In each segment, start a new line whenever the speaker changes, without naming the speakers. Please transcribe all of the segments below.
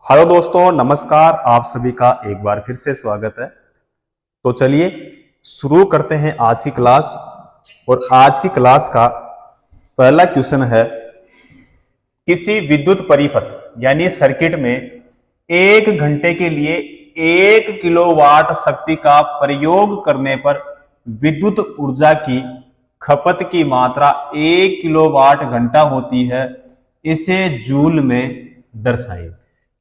Hello दोस्तों, नमस्कार। आप सभी का एक बार फिर से स्वागत है। तो चलिए शुरू करते हैं आज की क्लास। और आज की क्लास का पहला क्वेश्चन है, किसी विद्युत परिपथ यानी सर्किट में 1 घंटे के लिए 1 किलोवाट शक्ति का प्रयोग करने पर विद्युत ऊर्जा की खपत की मात्रा 1 किलोवाट घंटा होती है, इसे जूल में दर्शाइए।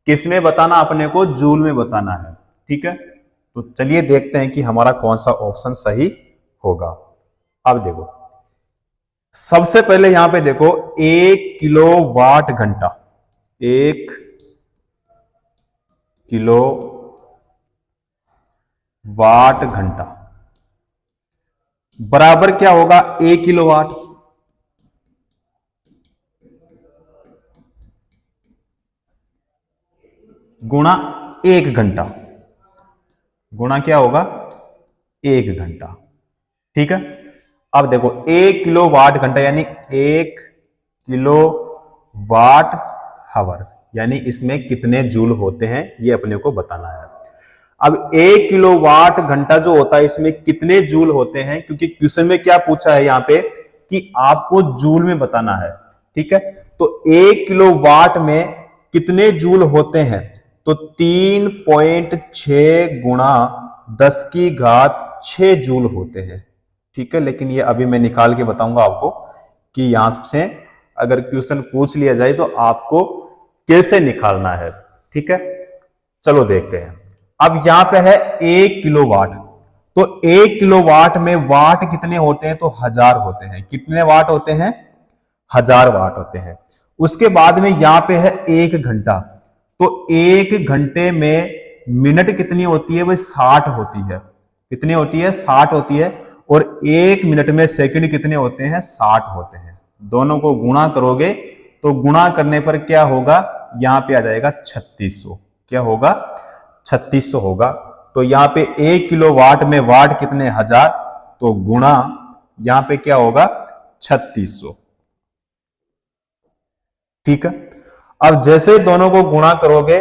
किस में बताना? अपने को जूल में बताना है। ठीक है, तो चलिए देखते हैं कि हमारा कौन सा ऑप्शन सही होगा। अब देखो, सबसे पहले यहां पे देखो 1 किलोवाट घंटा, 1 किलोवाट घंटा बराबर क्या होगा? 1 किलोवाट गुणा 1 घंटा, गुणा क्या होगा? 1 घंटा। ठीक है, अब देखो 1 किलोवाट घंटा यानी 1 किलोवाट हावर, यानी इसमें कितने जूल होते हैं ये अपने को बताना है। अब 1 किलोवाट घंटा जो होता है इसमें कितने जूल होते हैं, क्योंकि क्वेश्चन में क्या पूछा है यहाँ पे कि आपको जूल में बताना है। ठीक है, तो 1 किलोवाट में कितने जूल होते हैं? तो 3.6 गुणा 10⁻6 जूल होते हैं। ठीक है, लेकिन ये अभी मैं निकाल के बताऊंगा आपको कि यहां से अगर क्वेश्चन पूछ लिया जाए तो आपको कैसे निकालना है। ठीक है, चलो देखते हैं। अब यहां पे है 1 किलोवाट, तो 1 किलोवाट में वाट कितने होते हैं? तो 1000 होते हैं। कितने वाट होते हैं? 1000 वाट होते हैं। उसके बाद में यहां पे है 1 घंटा, तो 1 घंटे में मिनट कितनी होती है? वह 60 होती है। कितनी होती है? 60 होती है। और 1 मिनट में सेकंड कितने होते हैं? 60 होते हैं। दोनों को गुणा करोगे तो गुणा करने पर क्या होगा? यहां पे आ जाएगा 3600। क्या होगा? 3600 होगा। तो यहां पे 1 किलोवाट में वाट कितने? 1000, तो गुणा यहां पे क्या होगा? 3600। ठीक है, अब जैसे दोनों को गुणा करोगे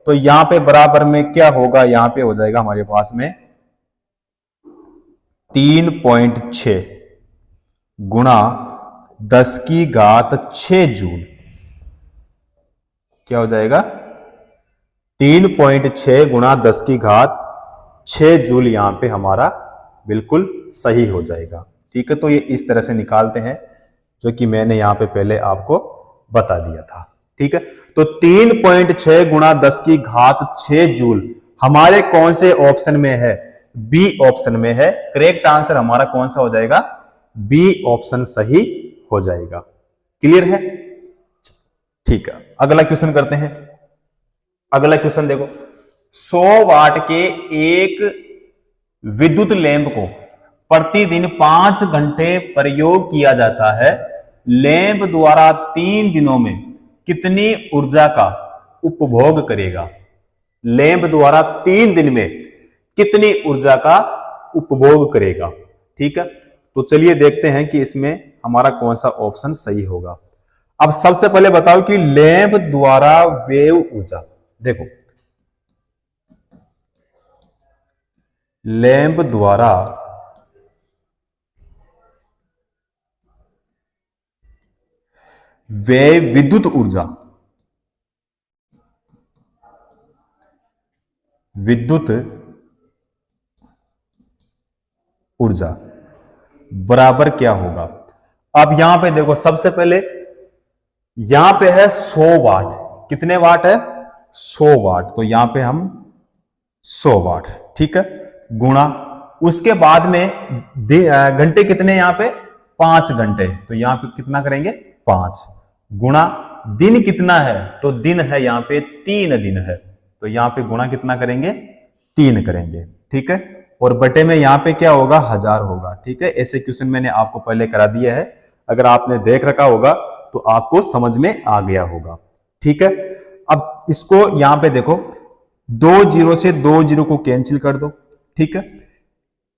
तो यहां पे बराबर में क्या होगा? यहां पे हो जाएगा हमारे पास में 3.6 गुणा 10⁻6 जूल। क्या हो जाएगा? 3.6 गुणा 10⁻6 जूल यहां पे हमारा बिल्कुल सही हो जाएगा। ठीक है, तो ये इस तरह से निकालते हैं जो कि मैंने यहां पे पहले आपको बता दिया था। ठीक है, तो 3.6 गुणा 10⁻6 जूल हमारे कौन से ऑप्शन में है? बी ऑप्शन में है। करेक्ट आंसर हमारा कौन सा हो जाएगा? बी ऑप्शन सही हो जाएगा। क्लियर है? ठीक है, अगला क्वेश्चन करते हैं। अगला क्वेश्चन देखो, 100 वाट के एक विद्युत लैंप को प्रतिदिन 5 घंटे प्रयोग किया जाता है। लैंप द्वारा 3 दिनों में कितनी ऊर्जा का उपभोग करेगा? लैंप द्वारा 3 दिन में कितनी ऊर्जा का उपभोग करेगा? ठीक है, तो चलिए देखते हैं कि इसमें हमारा कौन सा ऑप्शन सही होगा। अब सबसे पहले बताओ कि लैंप द्वारा वेव ऊर्जा, देखो लैंप द्वारा वे विद्युत ऊर्जा, विद्युत ऊर्जा बराबर क्या होगा? अब यहां पे देखो, सबसे पहले यहां पे है 100 वाट। कितने वाट है? 100 वाट, तो यहां पे हम 100 वाट। ठीक है, गुणा उसके बाद में घंटे कितने? यहां पे 5 घंटे, तो यहां पे कितना करेंगे? 5 गुणा दिन कितना है? तो दिन है यहां पे 3 दिन है, तो यहां पे गुणा कितना करेंगे? 3 करेंगे। ठीक है, और बटे में यहां पे क्या होगा? 1000 होगा। ठीक है, ऐसे क्वेश्चन मैंने आपको पहले करा दिया है, अगर आपने देख रखा होगा तो आपको समझ में आ गया होगा। ठीक है, अब इसको यहां पे देखो, 2 जीरो से 2 जीरो को कैंसिल कर दो। ठीक है,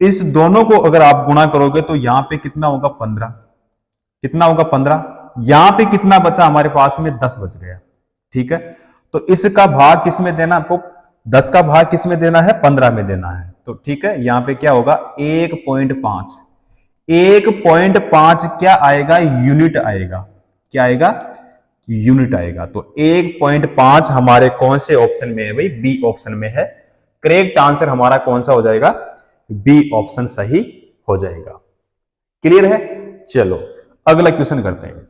इस दोनों को अगर आप गुणा करोगे तो यहां पे कितना होगा? 15। कितना होगा? 15। यहां पे कितना बचा हमारे पास में? 10 बच गया। ठीक है, तो इसका भाग किस में देना आपको, 10 का भाग किस में देना है, 15 में देना है। तो ठीक है, यहां पे क्या होगा 1.5, 1.5 क्या आएगा, यूनिट आएगा। क्या आएगा, यूनिट आएगा। तो 1.5 हमारे कौन से ऑप्शन में है भाई, बी ऑप्शन में है। करेक्ट आंसर हमारा कौन सा हो जाएगा, बी ऑप्शन सही हो जाएगा। क्लियर है। चलो अगला क्वेश्चन करते हैं।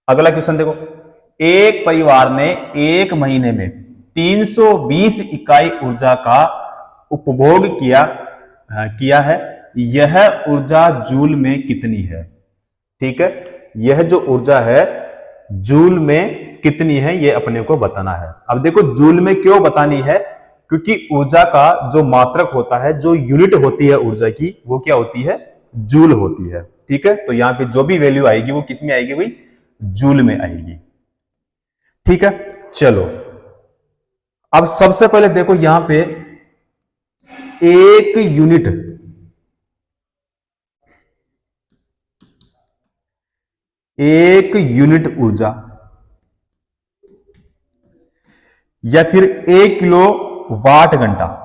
अगला क्वेश्चन देखो, एक परिवार ने एक महीने में 320 इकाई ऊर्जा का उपभोग किया है। यह ऊर्जा जूल में कितनी है। ठीक है, यह जो ऊर्जा है जूल में कितनी है, यह अपने को बताना है। अब देखो जूल में क्यों बतानी है, क्योंकि ऊर्जा का जो मात्रक होता है, जो यूनिट होती है ऊर्जा की, वो क्या होती है, जूल होती है। ठीक है, तो यहां पे जो भी वैल्यू आएगी वो किस में आएगी भाई, जूल में आएगी। ठीक है, चलो अब सबसे पहले देखो यहां पे एक यूनिट, एक यूनिट ऊर्जा या फिर 1 किलो वाट घंटा,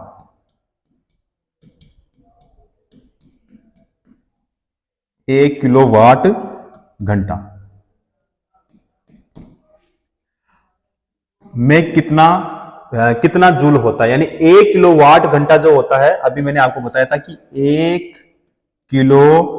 एक किलो वाट घंटा में कितना जूल होता है। यानी 1 किलो वाट घंटा जो होता है, अभी मैंने आपको बताया था कि 1 किलो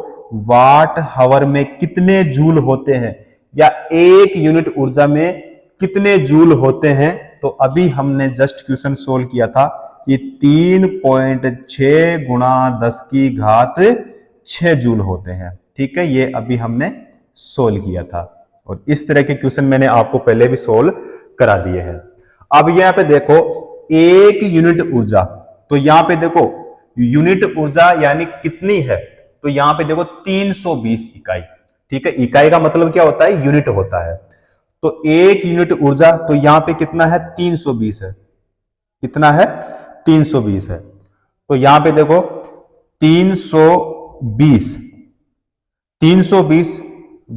वाट हावर में कितने जूल होते हैं, या 1 यूनिट ऊर्जा में कितने जूल होते हैं। तो अभी हमने जस्ट क्वेश्चन सोल्व किया था कि 3.6 गुणा 10 की घात 6 जूल होते हैं। ठीक है, ये अभी हमने सोल्व किया था, और इस तरह के क्वेश्चन मैंने आपको पहले भी सोल्व करा दिए हैं। अब यहां पे देखो एक यूनिट ऊर्जा, तो यहां पे देखो यूनिट ऊर्जा यानी कितनी है, तो यहां पे देखो 320 इकाई। ठीक है, इकाई का मतलब क्या होता है, यूनिट होता है। तो एक यूनिट ऊर्जा, तो यहां पे कितना है, 320 है। कितना है, 320 है। तो यहां पे देखो 320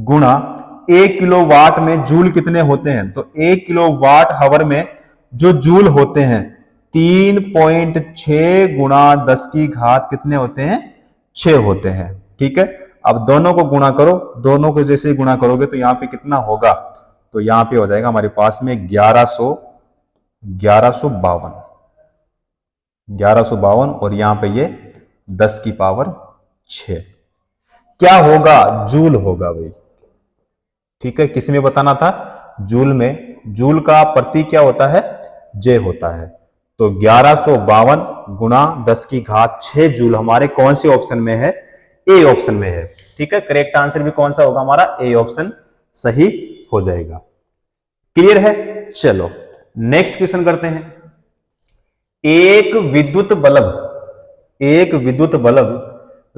गुणा 1 किलो वाट में जूल कितने होते हैं, तो 1 किलो वाट हावर में जो जूल होते हैं 3.6 गुणा 10 की घात कितने होते हैं, 6 होते हैं। ठीक है, अब दोनों को गुणा करो, दोनों को जैसे ही गुणा करोगे तो यहां पे कितना होगा, तो यहां पे हो जाएगा हमारे पास में 1152 और यहां पे ये 10 की पावर 6 क्या होगा, जूल होगा भाई। ठीक है, किस में बताना था, जूल में। जूल का प्रतीक क्या होता है, जे होता है। तो 1152 गुणा 10 की घात 6 जूल हमारे कौन से ऑप्शन में है, ए ऑप्शन में है। ठीक है, करेक्ट आंसर भी कौन सा होगा हमारा, ए ऑप्शन सही हो जाएगा। क्लियर है। चलो नेक्स्ट क्वेश्चन करते हैं। एक विद्युत बल्ब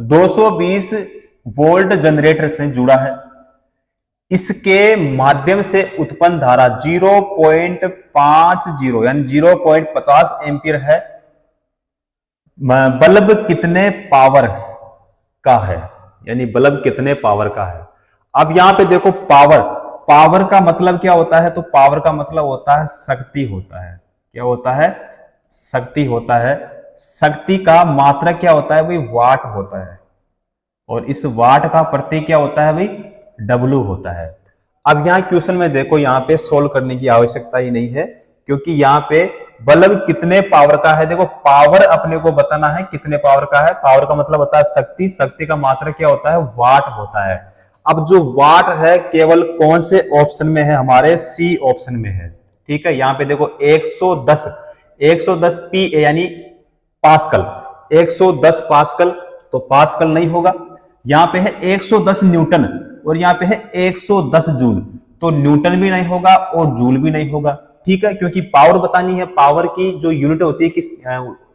220 वोल्ट जनरेटर से जुड़ा है। इसके माध्यम से उत्पन्न धारा 0.50 यानी 0.50 एम्पीयर है। बल्ब कितने पावर का है, यानी बल्ब कितने पावर का है। अब यहां पे देखो पावर का मतलब क्या होता है, तो पावर का मतलब होता है शक्ति होता है। क्या होता है, शक्ति होता है। शक्ति का मात्रक क्या होता है भाई, वाट होता है, और इस वाट का प्रतीक क्या होता है भाई, W होता है। अब यहां क्वेश्चन में देखो, यहां पे सोल्व करने की आवश्यकता ही नहीं है, क्योंकि यहां पे बल्ब कितने पावर का है, देखो पावर अपने को बताना है कितने पावर का है। पावर का मतलब होता है शक्ति, शक्ति का मात्रक क्या होता है, वाट होता है। अब जो वाट है केवल कौन से ऑप्शन में है, हमारे सी ऑप्शन में है। ठीक है, यहां पे देखो 110 पी यानी पास्कल, 110 पास्कल, तो पास्कल नहीं होगा। यहां पे है 110 न्यूटन और यहां पे है 110 जूल, तो न्यूटन भी नहीं होगा और जूल भी नहीं होगा। ठीक है, क्योंकि पावर बतानी है, पावर की जो यूनिट होती है, किस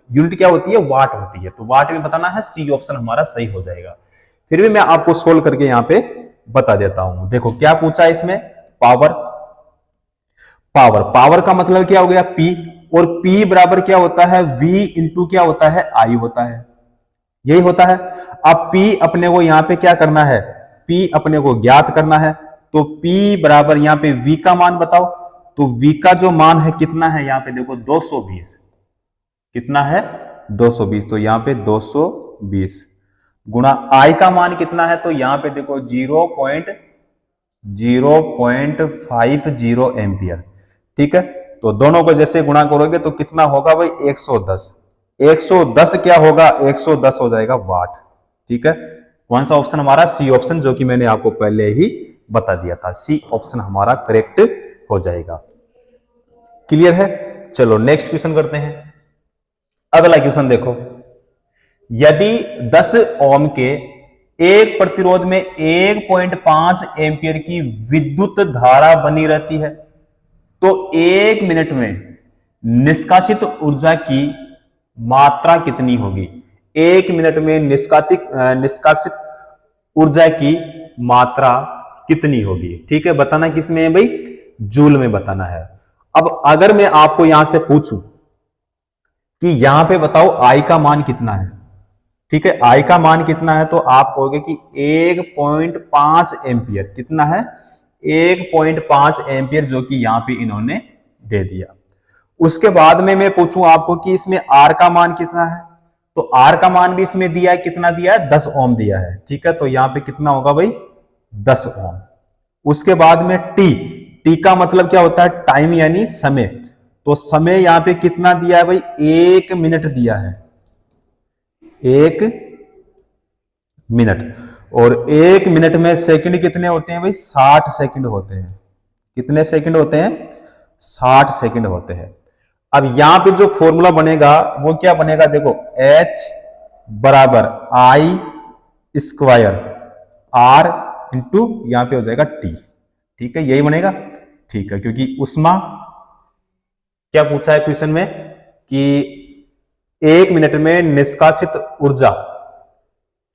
यूनिट क्या होती है, वाट होती है। तो वाट में बताना है, सी ऑप्शन हमारा सही हो जाएगा। फिर भी मैं आपको सोल्व करके यहां पे बता देता हूं। देखो क्या पूछा है इसमें, पावर का मतलब क्या हो गया, P, और P बराबर क्या होता है, V इंटू क्या होता है, I होता है। यही होता है। अब P अपने को यहां पे क्या करना है, P अपने को ज्ञात करना है। तो P बराबर यहां पे V का मान बताओ, तो V का जो मान है कितना है यहाँ पे देखो 220, कितना है 220, तो यहाँ पे 220 गुणा I का मान कितना है, तो यहाँ पे देखो 0.50 एम्पियर। ठीक है, तो दोनों को जैसे गुणा करोगे तो कितना होगा भाई 110। 110 क्या होगा, 110 हो जाएगा वाट। ठीक है, कौन सा ऑप्शन हमारा, सी ऑप्शन, जो कि मैंने आपको पहले ही बता दिया था, सी ऑप्शन हमारा करेक्ट हो जाएगा। क्लियर है। चलो नेक्स्ट क्वेश्चन करते हैं। अगला क्वेश्चन देखो, यदि 10 ओम के एक प्रतिरोध में 1.5 एम्पियर की विद्युत धारा बनी रहती है तो 1 मिनट में निष्कासित ऊर्जा की मात्रा कितनी होगी। 1 मिनट में निष्कासित ऊर्जा की मात्रा कितनी होगी। ठीक है, बताना किस में है भाई, जूल में बताना है। अब अगर मैं आपको यहां से पूछूं कि यहां पे बताओ आई का मान कितना है, ठीक है, आई का मान कितना है, तो आप कहोगे कि 1.5 एम्पियर। कितना है, 1.5 एम्पियर, जो कि यहां पे इन्होंने दे दिया। उसके बाद में मैं पूछूं आपको कि इसमें आर का मान कितना है, तो आर का मान भी इसमें दिया है, कितना दिया है, 10 ओम दिया है। ठीक है, तो यहां पे कितना होगा भाई, 10 ओम। उसके बाद में टी का मतलब क्या होता है, टाइम यानी समय। तो समय यहां पे कितना दिया है भाई, 1 मिनट दिया है, 1 मिनट। और 1 मिनट में सेकंड कितने होते हैं भाई, 60 सेकंड होते हैं। कितने सेकंड होते हैं, 60 सेकंड होते हैं। अब यहां पे जो फॉर्मूला बनेगा वो क्या बनेगा, देखो H बराबर आई स्क्वायर आर इंटू यहां पे हो जाएगा टी। ठीक है, यही बनेगा। ठीक है, क्योंकि उष्मा क्या पूछा है क्वेश्चन में कि 1 मिनट में निष्कासित ऊर्जा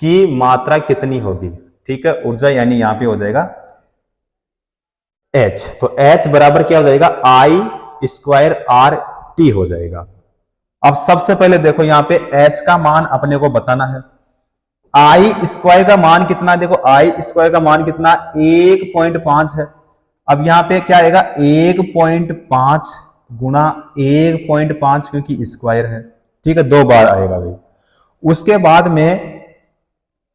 की मात्रा कितनी होगी। ठीक है, ऊर्जा यानी यहां पे हो जाएगा H, तो H बराबर क्या हो जाएगा, आई स्क्वायर आर टी हो जाएगा। अब सबसे पहले देखो यहां पे H का मान अपने को बताना है। आई स्क्वायर का मान कितना, देखो आई स्क्वायर का मान कितना, 1.5 है। अब यहां पे क्या आएगा, 1.5 गुणा 1.5, क्योंकि स्क्वायर है। ठीक है, 2 बार आएगा भाई। उसके बाद में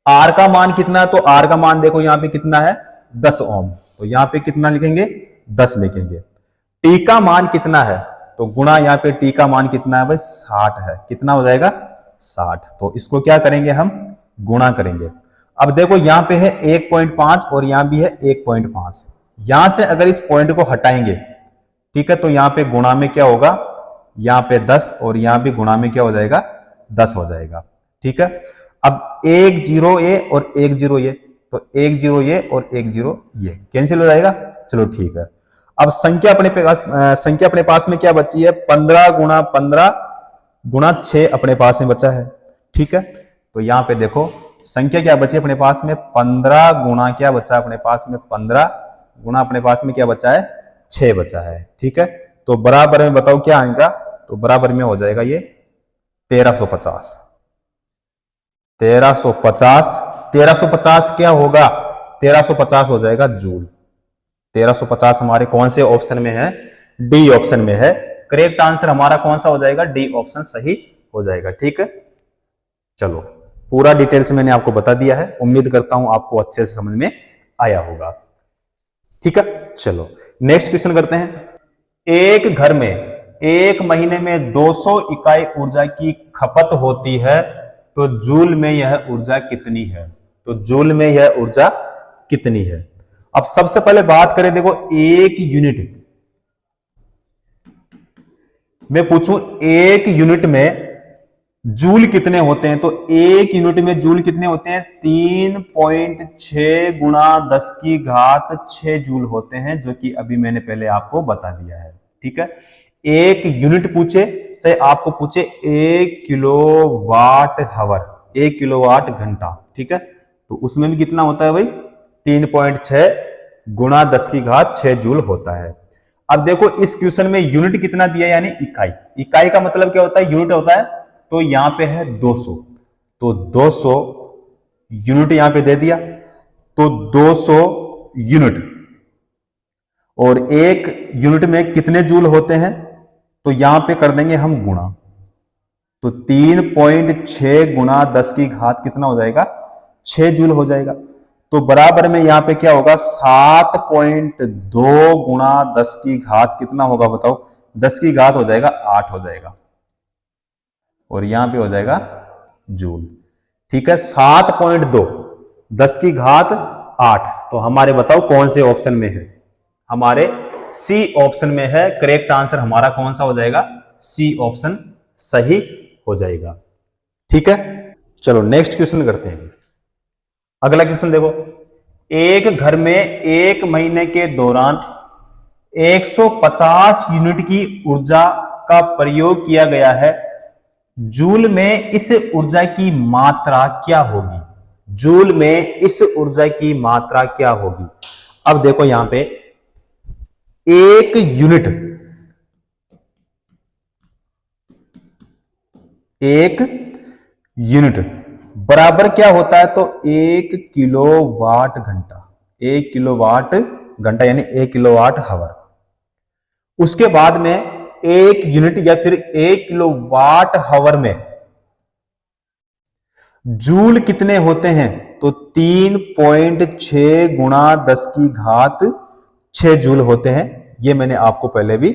आर का मान कितना, तो आर का मान देखो यहां पे कितना है, 10 ओम, तो यहां पे कितना लिखेंगे, 10 लिखेंगे। टी का मान कितना है, तो गुणा यहां पे टी का मान कितना है भाई, 60 है। कितना हो जाएगा, 60। तो इसको क्या करेंगे, हम गुणा करेंगे। अब देखो यहां पे है 1.5 और यहां भी है 1.5। यहां से अगर इस पॉइंट को हटाएंगे, ठीक है, तो यहां पे गुणा में क्या होगा, यहां पे 10 और यहां भी गुणा में क्या हो जाएगा, 10 हो जाएगा। ठीक है, अब 1 0 ये और 1 0 ये, तो 1 0 ये और 1 0 ये कैंसिल हो जाएगा। चलो ठीक है, अब संख्या अपने पास में क्या बची है, 15 गुणा 15 गुणा 6 अपने पास में बचा है। ठीक है, तो यहां पे देखो संख्या क्या बची अपने पास में, 15 गुणा क्या बचा अपने पास में, 15 गुणा अपने पास में क्या बचा है, 6 बचा है। ठीक है, तो बराबर में बताओ क्या आएगा, तो बराबर में हो जाएगा ये 1350। 1350 क्या होगा, 1350 हो जाएगा जूल। 1350 हमारे कौन से ऑप्शन में है, डी ऑप्शन में है। करेक्ट आंसर हमारा कौन सा हो जाएगा, डी ऑप्शन सही हो जाएगा। ठीक है, चलो पूरा डिटेल्स मैंने आपको बता दिया है, उम्मीद करता हूं आपको अच्छे से समझ में आया होगा। ठीक है, चलो नेक्स्ट क्वेश्चन करते हैं। एक घर में एक महीने में 200 इकाई ऊर्जा की खपत होती है, तो जूल में यह ऊर्जा कितनी है, तो जूल में यह ऊर्जा कितनी है। अब सबसे पहले बात करें, देखो एक यूनिट मैं पूछूं, एक यूनिट में जूल कितने होते हैं, तो एक यूनिट में जूल कितने होते हैं, 3.6 गुणा 10 की घात 6 जूल होते हैं, जो कि अभी मैंने पहले आपको बता दिया है। ठीक है, एक यूनिट पूछे चाहे आपको पूछे 1 किलोवाट हावर, 1 किलोवाट घंटा, ठीक है, तो उसमें भी कितना होता है भाई, 3.6 गुणा 10 की घात 6 जूल होता है। अब देखो इस क्वेश्चन में यूनिट कितना दिया, यानी इकाई। इकाई का मतलब क्या होता है, यूनिट होता है, तो यहां पे है 200, तो 200 यूनिट यहां पे दे दिया, तो 200 यूनिट और एक यूनिट में कितने जूल होते हैं, तो यहां पे कर देंगे हम गुणा। तो 3.6 गुणा 10 की घात कितना हो जाएगा, 6 जूल हो जाएगा। तो बराबर में यहां पे क्या होगा, 7.2 गुणा 10 की घात कितना होगा बताओ, 10 की घात हो जाएगा 8 हो जाएगा, और यहां पे हो जाएगा जूल। ठीक है, 7.2 10 की घात 8। तो हमारे बताओ कौन से ऑप्शन में है, हमारे सी ऑप्शन में है। करेक्ट आंसर हमारा कौन सा हो जाएगा, सी ऑप्शन सही हो जाएगा। ठीक है, चलो नेक्स्ट क्वेश्चन करते हैं। अगला क्वेश्चन देखो, एक घर में एक महीने के दौरान 150 यूनिट की ऊर्जा का प्रयोग किया गया है, जूल में इस ऊर्जा की मात्रा क्या होगी, जूल में इस ऊर्जा की मात्रा क्या होगी। अब देखो यहां पे एक यूनिट, एक यूनिट बराबर क्या होता है, तो 1 किलोवाट घंटा, 1 किलोवाट घंटा यानी 1 किलोवाट हावर। उसके बाद में एक यूनिट या फिर 1 किलोवाट हावर में जूल कितने होते हैं, तो 3.6 गुणा 10 की घात 6 जूल होते हैं। ये मैंने आपको पहले भी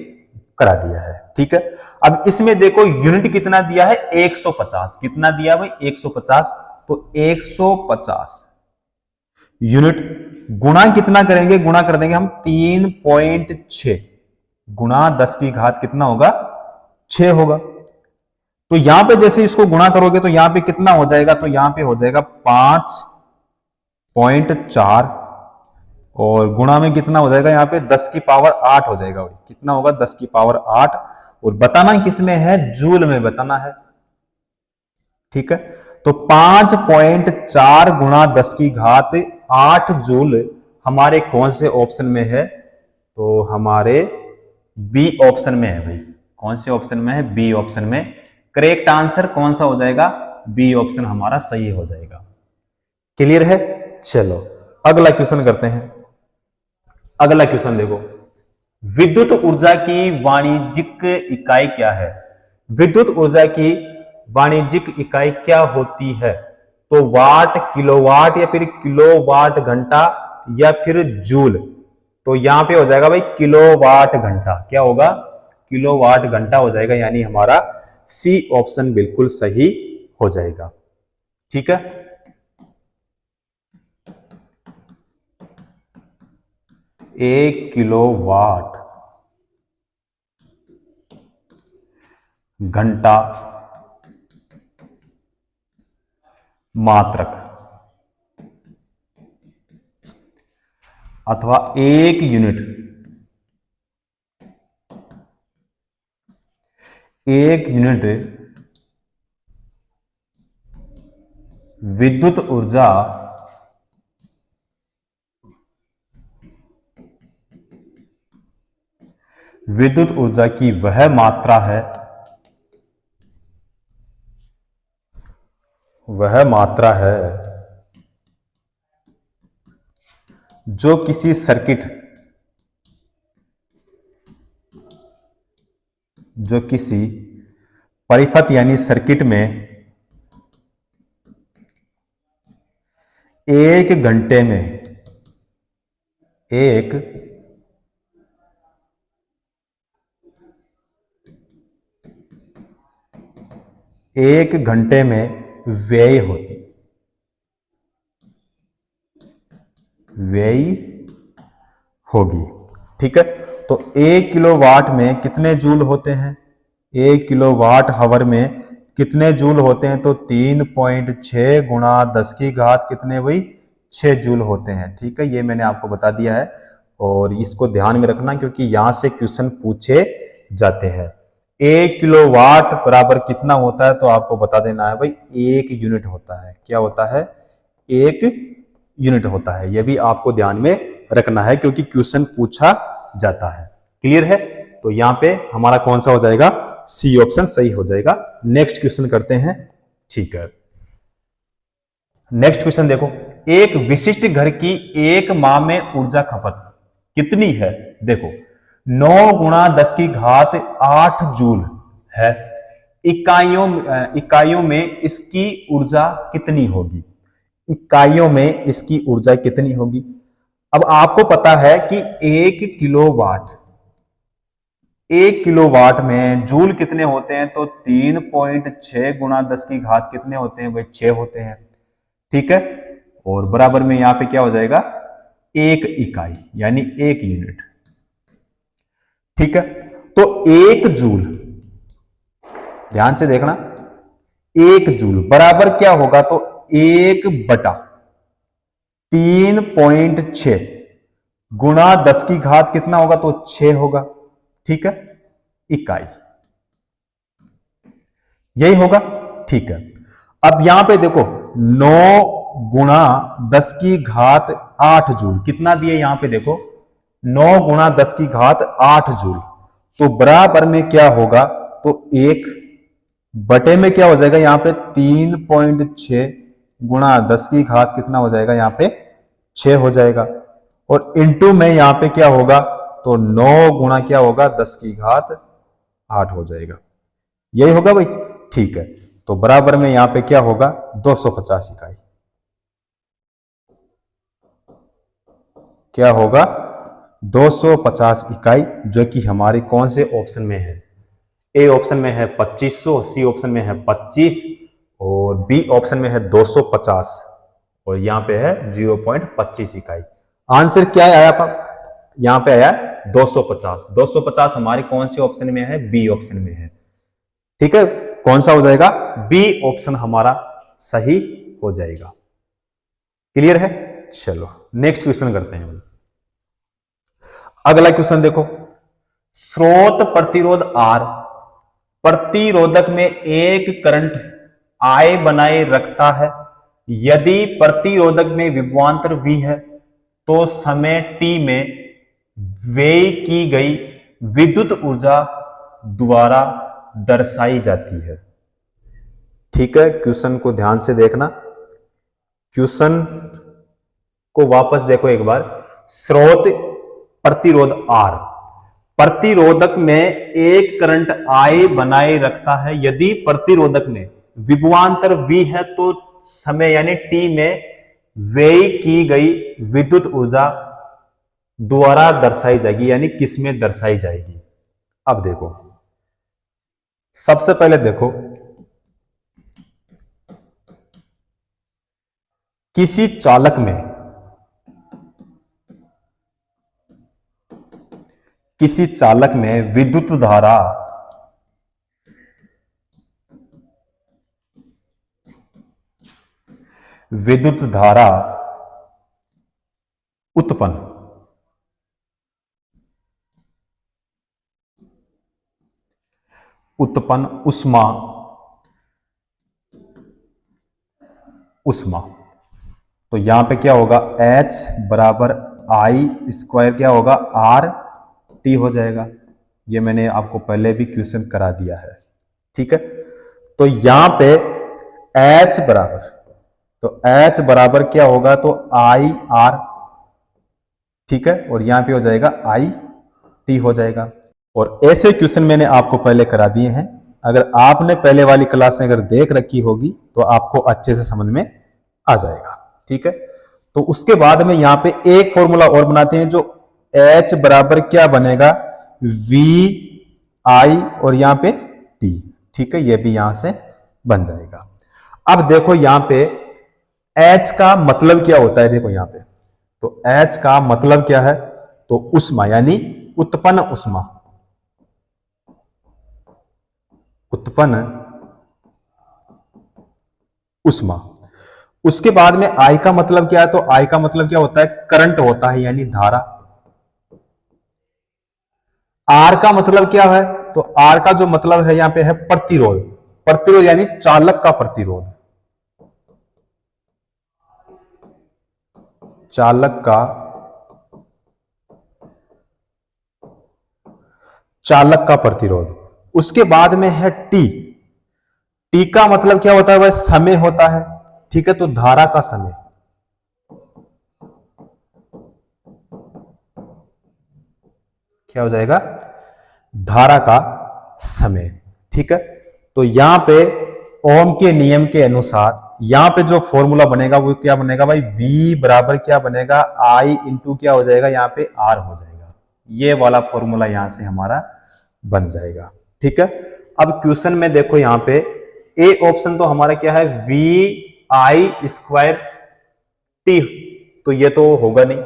करा दिया है। ठीक है, अब इसमें देखो यूनिट कितना दिया है, 150। कितना दिया भाई, 150। तो 150 यूनिट गुणा कितना करेंगे, गुणा कर देंगे हम 3.6 गुणा 10 की घात कितना होगा, 6 होगा। तो यहां पे जैसे इसको गुणा करोगे तो यहां पे कितना हो जाएगा, तो यहां पे हो जाएगा 5.4, और गुणा में कितना हो जाएगा, यहां पे 10 की पावर 8 हो जाएगा। कितना होगा, 10 की पावर 8। और बताना किस में है, जूल में बताना है। ठीक है, तो 5.4 गुणा 10 की घात 8 जूल हमारे कौन से ऑप्शन में है, तो हमारे बी ऑप्शन में है भाई। कौन से ऑप्शन में है, बी ऑप्शन में। करेक्ट आंसर कौन सा हो जाएगा, बी ऑप्शन हमारा सही हो जाएगा। क्लियर है, चलो अगला क्वेश्चन करते हैं। अगला क्वेश्चन देखो, विद्युत ऊर्जा की वाणिज्यिक इकाई क्या है, विद्युत ऊर्जा की वाणिज्यिक इकाई क्या होती है, तो वाट, किलोवाट या फिर किलोवाट घंटा या फिर जूल। तो यहां पे हो जाएगा भाई किलोवाट घंटा। क्या होगा, किलोवाट घंटा हो जाएगा, यानी हमारा सी ऑप्शन बिल्कुल सही हो जाएगा। ठीक है, 1 किलोवाट घंटा मात्रक अथवा 1 यूनिट, 1 यूनिट विद्युत ऊर्जा की वह मात्रा है, वह मात्रा है जो किसी सर्किट, जो किसी परिपथ यानी सर्किट में 1 घंटे में 1 घंटे में व्यय होती, व्यय होगी। ठीक है, तो 1 किलोवाट में कितने जूल होते हैं, 1 किलोवाट हावर में कितने जूल होते हैं, तो 3.6 गुणा 10 की घात कितने भाई, 6 जूल होते हैं। ठीक है, ये मैंने आपको बता दिया है, और इसको ध्यान में रखना क्योंकि यहां से क्वेश्चन पूछे जाते हैं। 1 किलोवाट बराबर कितना होता है, तो आपको बता देना है भाई 1 यूनिट होता है। क्या होता है, 1 यूनिट होता है। यह भी आपको ध्यान में रखना है क्योंकि क्वेश्चन पूछा जाता है। क्लियर है, तो यहां पे हमारा कौन सा हो जाएगा, सी ऑप्शन सही हो जाएगा। नेक्स्ट क्वेश्चन करते हैं। ठीक है, नेक्स्ट क्वेश्चन देखो, एक विशिष्ट घर की 1 माह में ऊर्जा खपत कितनी है? देखो 9 गुणा 10 की घात 8 जूल है। इकाइयों में इसकी ऊर्जा कितनी होगी? इकाइयों में इसकी ऊर्जा कितनी होगी? अब आपको पता है कि 1 किलोवाट में जूल कितने होते हैं? तो 3.6 गुणा 10 की घात कितने होते हैं भाई? 6 होते हैं। ठीक है, और बराबर में यहां पे क्या हो जाएगा? 1 इकाई यानी 1 यूनिट। ठीक है, तो 1 जूल, ध्यान से देखना, 1 जूल बराबर क्या होगा? तो 1/3.6 गुणा 10 की घात कितना होगा? तो 6 होगा। ठीक है, इकाई यही होगा। ठीक है, अब यहां पे देखो 9 गुणा 10 की घात 8 जूल कितना दिए? यहां पे देखो 9 गुणा 10 की घात 8 जूल, तो बराबर में क्या होगा? तो 1 बटे में क्या हो जाएगा? यहां पे 3.6 गुणा 10 की घात कितना हो जाएगा? यहां पे 6 हो जाएगा, और इंटू में यहां पे क्या होगा? तो 9 गुणा क्या होगा? 10 की घात 8 हो जाएगा। यही होगा भाई। ठीक है, तो बराबर में यहां पे क्या होगा? 250 इकाई। क्या होगा? 250 इकाई, जो कि हमारे कौन से ऑप्शन में है? ए ऑप्शन में है 2500, सी ऑप्शन में है 25, और बी ऑप्शन में है 250, और यहां पे है 0.25 इकाई। आंसर क्या आया? यहां पे आया 250। 250 हमारे कौन से ऑप्शन में है? बी ऑप्शन में है। ठीक है, कौन सा हो जाएगा? बी ऑप्शन हमारा सही हो जाएगा। क्लियर है? चलो नेक्स्ट क्वेश्चन करते हैं। अगला क्वेश्चन देखो, स्रोत प्रतिरोध आर प्रतिरोधक में एक करंट I बनाए रखता है। यदि प्रतिरोधक में विभवांतर V है तो समय t में व्यय की गई विद्युत ऊर्जा द्वारा दर्शाई जाती है। ठीक है, क्वेश्चन को ध्यान से देखना, क्वेश्चन को वापस देखो एक बार। स्रोत प्रतिरोध R, प्रतिरोधक में एक करंट I बनाए रखता है। यदि प्रतिरोधक में विभवांतर V है तो समय यानी t में व्यय की गई विद्युत ऊर्जा द्वारा दर्शाई जाएगी, यानी किस में दर्शाई जाएगी? अब देखो, सबसे पहले देखो, किसी चालक में विद्युत धारा उत्पन्न उष्मा, तो यहां पे क्या होगा? H बराबर I स्क्वायर क्या होगा? R T हो जाएगा। ये मैंने आपको पहले भी क्वेश्चन करा दिया है। ठीक है, तो यहां पे H बराबर क्या होगा? तो I R, ठीक है, और यहां पे हो जाएगा I T हो जाएगा। और ऐसे क्वेश्चन मैंने आपको पहले करा दिए हैं। अगर आपने पहले वाली क्लास में अगर देख रखी होगी तो आपको अच्छे से समझ में आ जाएगा। ठीक है, तो उसके बाद में यहां पे एक फॉर्मूला और बनाते हैं, जो H बराबर क्या बनेगा? V I और यहां पे T। ठीक है, ये भी यहां से बन जाएगा। अब देखो यहां पे H का मतलब क्या होता है? देखो यहां पे, तो H का मतलब क्या है? तो उष्मा, यानी उत्पन्न उष्मा। उसके बाद में I का मतलब क्या है? तो I का मतलब क्या होता है? करंट होता है, यानी धारा। R का मतलब क्या है? तो R का जो मतलब है यहां पे है प्रतिरोध यानी चालक का प्रतिरोध, चालक का प्रतिरोध। उसके बाद में है टी का मतलब क्या होता है? वह समय होता है। ठीक है, तो धारा का समय, क्या हो जाएगा, धारा का समय। ठीक है, तो यहां पे ओम के नियम के अनुसार यहां पे जो फॉर्मूला बनेगा वो क्या बनेगा भाई, V बराबर क्या बनेगा, I इंटू क्या हो जाएगा यहाँ पे R हो जाएगा। ये वाला फॉर्मूला यहां से हमारा बन जाएगा। ठीक है, अब क्वेश्चन में देखो यहाँ पे ए ऑप्शन तो हमारा क्या है, VI स्क्वायर टी, तो ये तो होगा नहीं।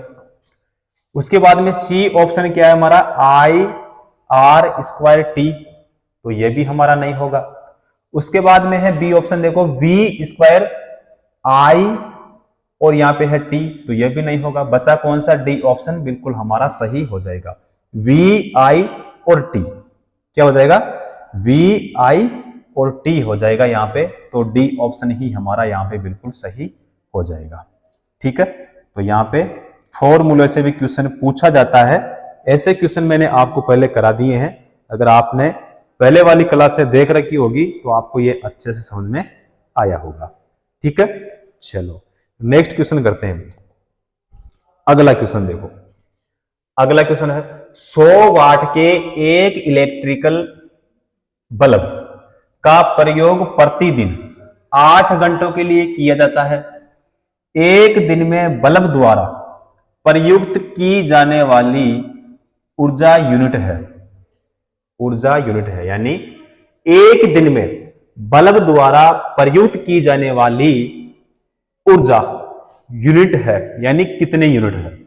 उसके बाद में सी ऑप्शन क्या है हमारा, IR स्क्वायर टी, तो ये भी हमारा नहीं होगा। उसके बाद में है बी ऑप्शन, देखो V स्क्वायर I और यहां पे है T, तो ये भी नहीं होगा। बचा कौन सा, डी ऑप्शन बिल्कुल हमारा सही हो जाएगा। VI और T क्या हो जाएगा, VI और T हो जाएगा यहाँ पे, तो डी ऑप्शन ही हमारा यहाँ पे बिल्कुल सही हो जाएगा। ठीक है, तो यहाँ पे फॉर्मूले से भी क्वेश्चन पूछा जाता है। ऐसे क्वेश्चन मैंने आपको पहले करा दिए हैं, अगर आपने पहले वाली क्लास से देख रखी होगी तो आपको ये अच्छे से समझ में आया होगा। ठीक है, चलो नेक्स्ट क्वेश्चन करते हैं। अगला क्वेश्चन देखो, अगला क्वेश्चन है 100 वाट के एक इलेक्ट्रिकल बल्ब का प्रयोग प्रतिदिन 8 घंटों के लिए किया जाता है। एक दिन में बल्ब द्वारा प्रयुक्त की जाने वाली ऊर्जा यूनिट है, ऊर्जा यूनिट है, यानी एक दिन में बल्ब द्वारा प्रयुक्त की जाने वाली ऊर्जा यूनिट है, यानी कितने यूनिट है।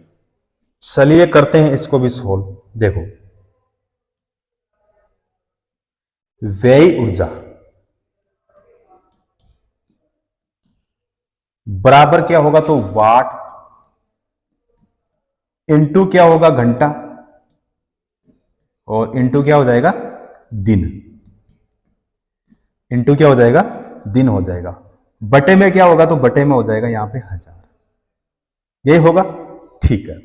चलिए करते हैं इसको भी सोल्व। देखो व्यय ऊर्जा बराबर क्या होगा, तो वाट इनटू क्या होगा, घंटा, और इनटू क्या हो जाएगा, दिन, इनटू क्या हो जाएगा, दिन हो जाएगा। बटे में क्या होगा, तो बटे में हो जाएगा यहां पे 1000, यही होगा। ठीक है,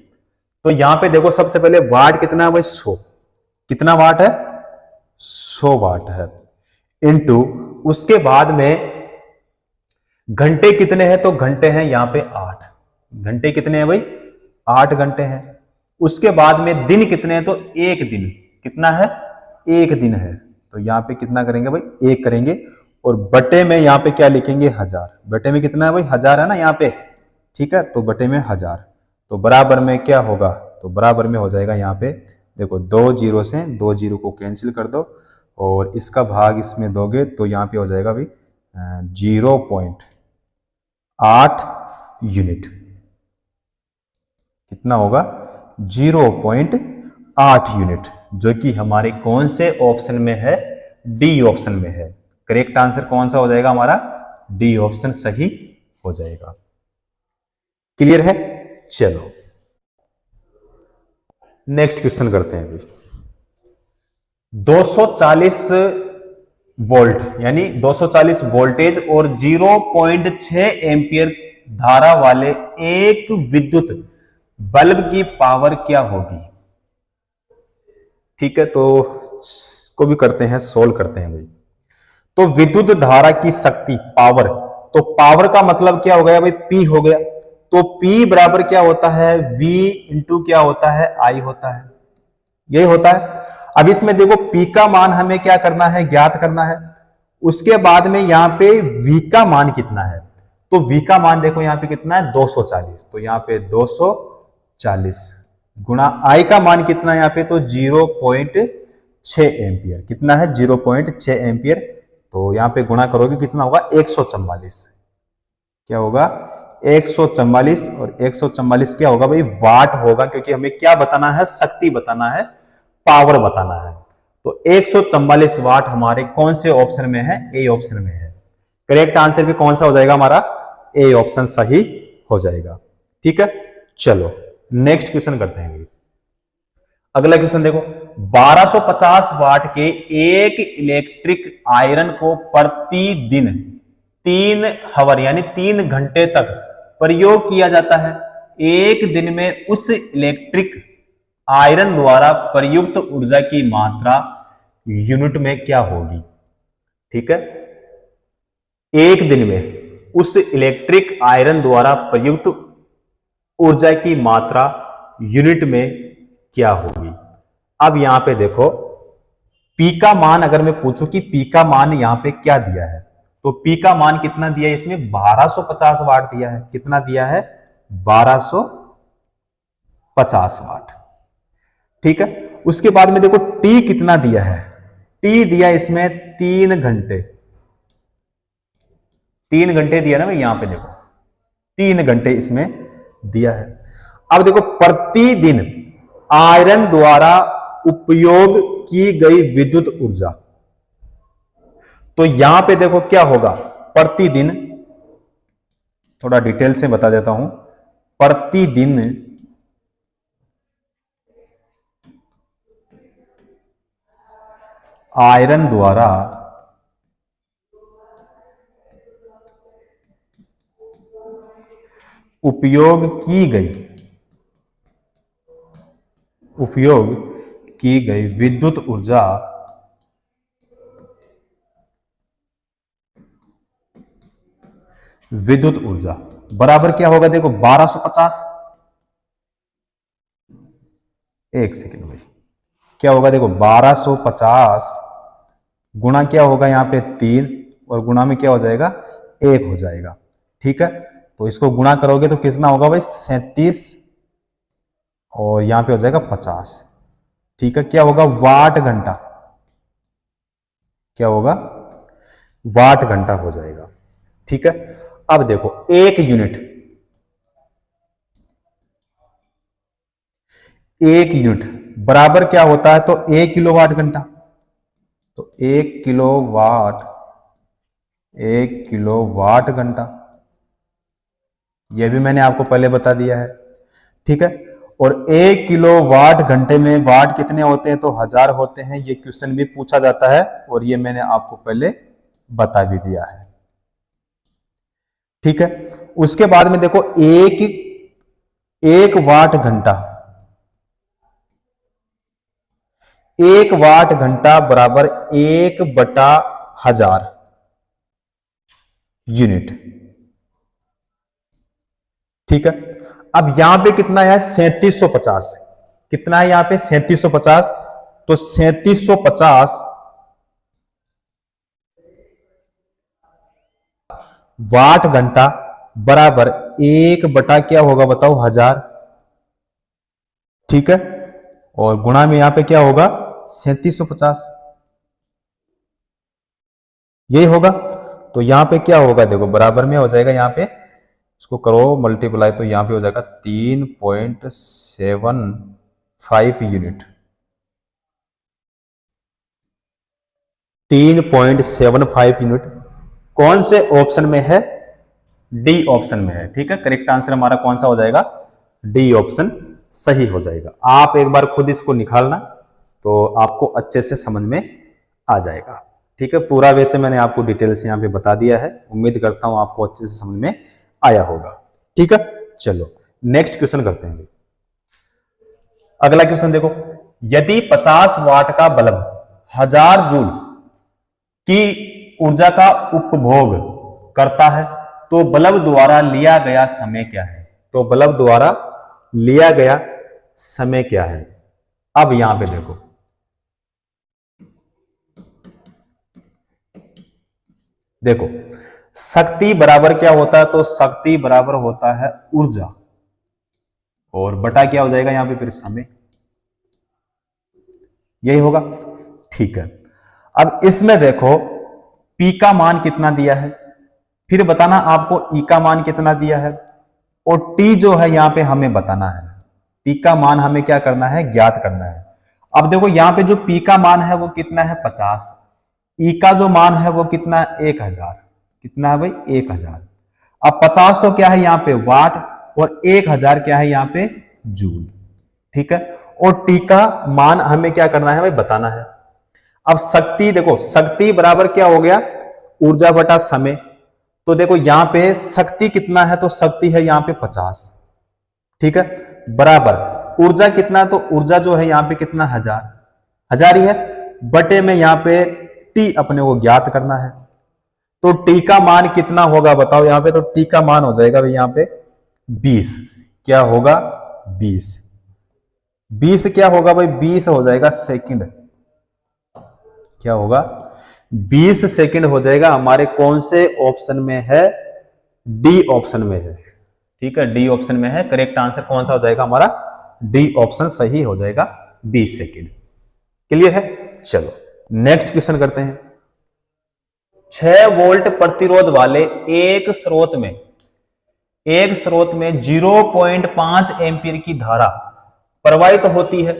तो यहां पे देखो सबसे पहले वाट कितना है भाई, 100, कितना वाट है, 100 वाट है, इनटू उसके बाद में घंटे कितने हैं, तो घंटे हैं यहां पे 8, घंटे कितने हैं भाई, 8 घंटे हैं। उसके बाद में दिन कितने हैं, तो एक दिन, कितना है, एक दिन है, तो यहां पे कितना करेंगे भाई, 1 करेंगे, और बटे में यहां पे क्या लिखेंगे, 1000, बटे में कितना है भाई, 1000 है ना यहां पे। ठीक है, तो बटे में 1000, तो बराबर में क्या होगा, तो बराबर में हो जाएगा यहाँ पे, देखो 2 जीरो से 2 जीरो को कैंसिल कर दो, और इसका भाग इसमें दोगे तो यहाँ पे हो जाएगा भाई 0.8 यूनिट, कितना होगा, 0.8 यूनिट, जो कि हमारे कौन से ऑप्शन में है, डी ऑप्शन में है। करेक्ट आंसर कौन सा हो जाएगा हमारा, डी ऑप्शन सही हो जाएगा। क्लियर है, चलो नेक्स्ट क्वेश्चन करते हैं अभी। 240 वोल्ट यानी 240 वोल्टेज और 0.6 एम्पियर धारा वाले एक विद्युत बल्ब की पावर क्या होगी। ठीक है, तो इसको भी करते हैं, सोल्व करते हैं भाई। तो विद्युत धारा की शक्ति पावर, तो पावर का मतलब क्या हो गया भाई, P हो गया, तो P बराबर क्या होता है, V इंटू क्या होता है, I होता है, यही होता है। अब इसमें देखो P का मान हमें क्या करना है, ज्ञात करना है। उसके बाद में यहाँ पे V का मान कितना है, तो V का मान देखो यहाँ पे कितना है, 240, तो यहाँ पे 240 गुणा I का मान कितना है यहाँ पे, तो 0.6 एम्पियर, कितना है 0.6 एम्पियर, तो यहाँ पे गुणा करोगे कितना होगा, 144, क्या होगा 144, और 144 क्या होगा भाई, वाट होगा, क्योंकि हमें क्या बताना है, शक्ति बताना है, पावर बताना है। तो 144 वाट हमारे कौन से ऑप्शन में है, ए ऑप्शन में है। करेक्ट आंसर भी कौन सा हो जाएगा हमारा, ए ऑप्शन सही हो जाएगा। ठीक है, चलो नेक्स्ट क्वेश्चन करते हैं। अगला क्वेश्चन देखो, 1250 वाट के एक इलेक्ट्रिक आयरन को प्रतिदिन 3 आवर यानी 3 घंटे तक प्रयोग किया जाता है। एक दिन में उस इलेक्ट्रिक आयरन द्वारा प्रयुक्त ऊर्जा की मात्रा यूनिट में क्या होगी। ठीक है, एक दिन में उस इलेक्ट्रिक आयरन द्वारा प्रयुक्त ऊर्जा की मात्रा यूनिट में क्या होगी। अब यहां पे देखो पी का मान, अगर मैं पूछूं कि पी का मान यहां पे क्या दिया है, तो पी का मान कितना दिया है इसमें, 1250 वाट दिया है। कितना दिया है, 1250 वाट। ठीक है, उसके बाद में देखो टी कितना दिया है, टी दिया इसमें 3 घंटे। 3 घंटे दिया ना भाई, यहां पे देखो 3 घंटे इसमें दिया है। अब देखो प्रतिदिन आयरन द्वारा उपयोग की गई विद्युत ऊर्जा, तो यहां पे देखो क्या होगा, प्रतिदिन, थोड़ा डिटेल से बता देता हूं, प्रतिदिन आयरन द्वारा उपयोग की गई विद्युत ऊर्जा बराबर क्या होगा, देखो 1250, एक सेकेंड भाई, क्या होगा देखो 1250 गुणा क्या होगा यहाँ पे 3, और गुणा में क्या हो जाएगा 1 हो जाएगा। ठीक है, तो इसको गुणा करोगे तो कितना होगा भाई 37, और यहां पे हो जाएगा 50। ठीक है, क्या होगा वाट घंटा, क्या होगा वाट घंटा हो जाएगा। ठीक है, अब देखो 1 यूनिट बराबर क्या होता है, तो 1 किलोवाट घंटा। तो 1 किलोवाट घंटा, यह भी मैंने आपको पहले बता दिया है। ठीक है, और 1 किलोवाट घंटे में वाट कितने होते हैं, तो 1000 होते हैं। ये क्वेश्चन भी पूछा जाता है, और ये मैंने आपको पहले बता भी दिया है। ठीक है, उसके बाद में देखो एक वाट घंटा, 1 वाट घंटा बराबर 1/1000 यूनिट। ठीक है, अब यहां पे कितना है 3750, कितना है यहां पे 3750, तो 3750 वाट घंटा बराबर 1 बटा क्या होगा बताओ 1000। ठीक है, और गुणा में यहां पे क्या होगा 3750, यही होगा। तो यहां पे क्या होगा देखो बराबर में हो जाएगा, यहां पे इसको करो मल्टीप्लाई, तो यहां पे हो जाएगा 3.75 यूनिट। 3.75 यूनिट कौन से ऑप्शन में है, डी ऑप्शन में है। ठीक है, करेक्ट आंसर हमारा कौन सा हो जाएगा, डी ऑप्शन सही हो जाएगा। आप एक बार खुद इसको निकालना, तो आपको अच्छे से समझ में आ जाएगा। ठीक है, पूरा वैसे मैंने आपको डिटेल से यहाँ पे बता दिया है, उम्मीद करता हूं आपको अच्छे से समझ में आया होगा। ठीक है, चलो नेक्स्ट क्वेश्चन करते हैं। अगला क्वेश्चन देखो, यदि 50 वाट का बल्ब 1000 जूल की ऊर्जा का उपभोग करता है, तो बल्ब द्वारा लिया गया समय क्या है, तो बल्ब द्वारा लिया गया समय क्या है। अब यहां पे देखो शक्ति बराबर क्या होता है, तो शक्ति बराबर होता है ऊर्जा, और बटा क्या हो जाएगा यहां पे फिर समय, यही होगा। ठीक है, अब इसमें देखो P का मान कितना दिया है, फिर बताना आपको E का मान कितना दिया है, और T जो है यहां पे हमें बताना है। T का मान हमें क्या करना है, ज्ञात करना है। अब देखो यहां पे जो P का मान है वो कितना है 50, E का जो मान है वो कितना है 1000, कितना है भाई 1000। अब 50 तो क्या है यहाँ पे वाट, और 1000 क्या है यहाँ पे जूल। ठीक है, और टी का मान हमें क्या करना है भाई बताना है। अब शक्ति देखो, शक्ति बराबर क्या हो गया ऊर्जा बटा समय, तो देखो यहां पे शक्ति कितना है, तो शक्ति है यहां पे 50। ठीक है, बराबर ऊर्जा कितना, तो ऊर्जा जो है यहां पे कितना 1000 ही है, बटे में यहां पे टी अपने को ज्ञात करना है। तो टी का मान कितना होगा बताओ यहां पे, तो टी का मान हो जाएगा भाई यहां पे 20, क्या होगा 20। 20 क्या होगा भाई, 20 हो जाएगा सेकंड। क्या होगा, 20 सेकंड हो जाएगा। हमारे कौन से ऑप्शन में है, डी ऑप्शन में है। ठीक है, डी ऑप्शन में है। करेक्ट आंसर कौन सा हो जाएगा हमारा, डी ऑप्शन सही हो जाएगा, 20 सेकंड। क्लियर है। चलो नेक्स्ट क्वेश्चन करते हैं। 6 वोल्ट प्रतिरोध वाले एक स्रोत में 0.5 एम्पीयर की धारा प्रवाहित होती है।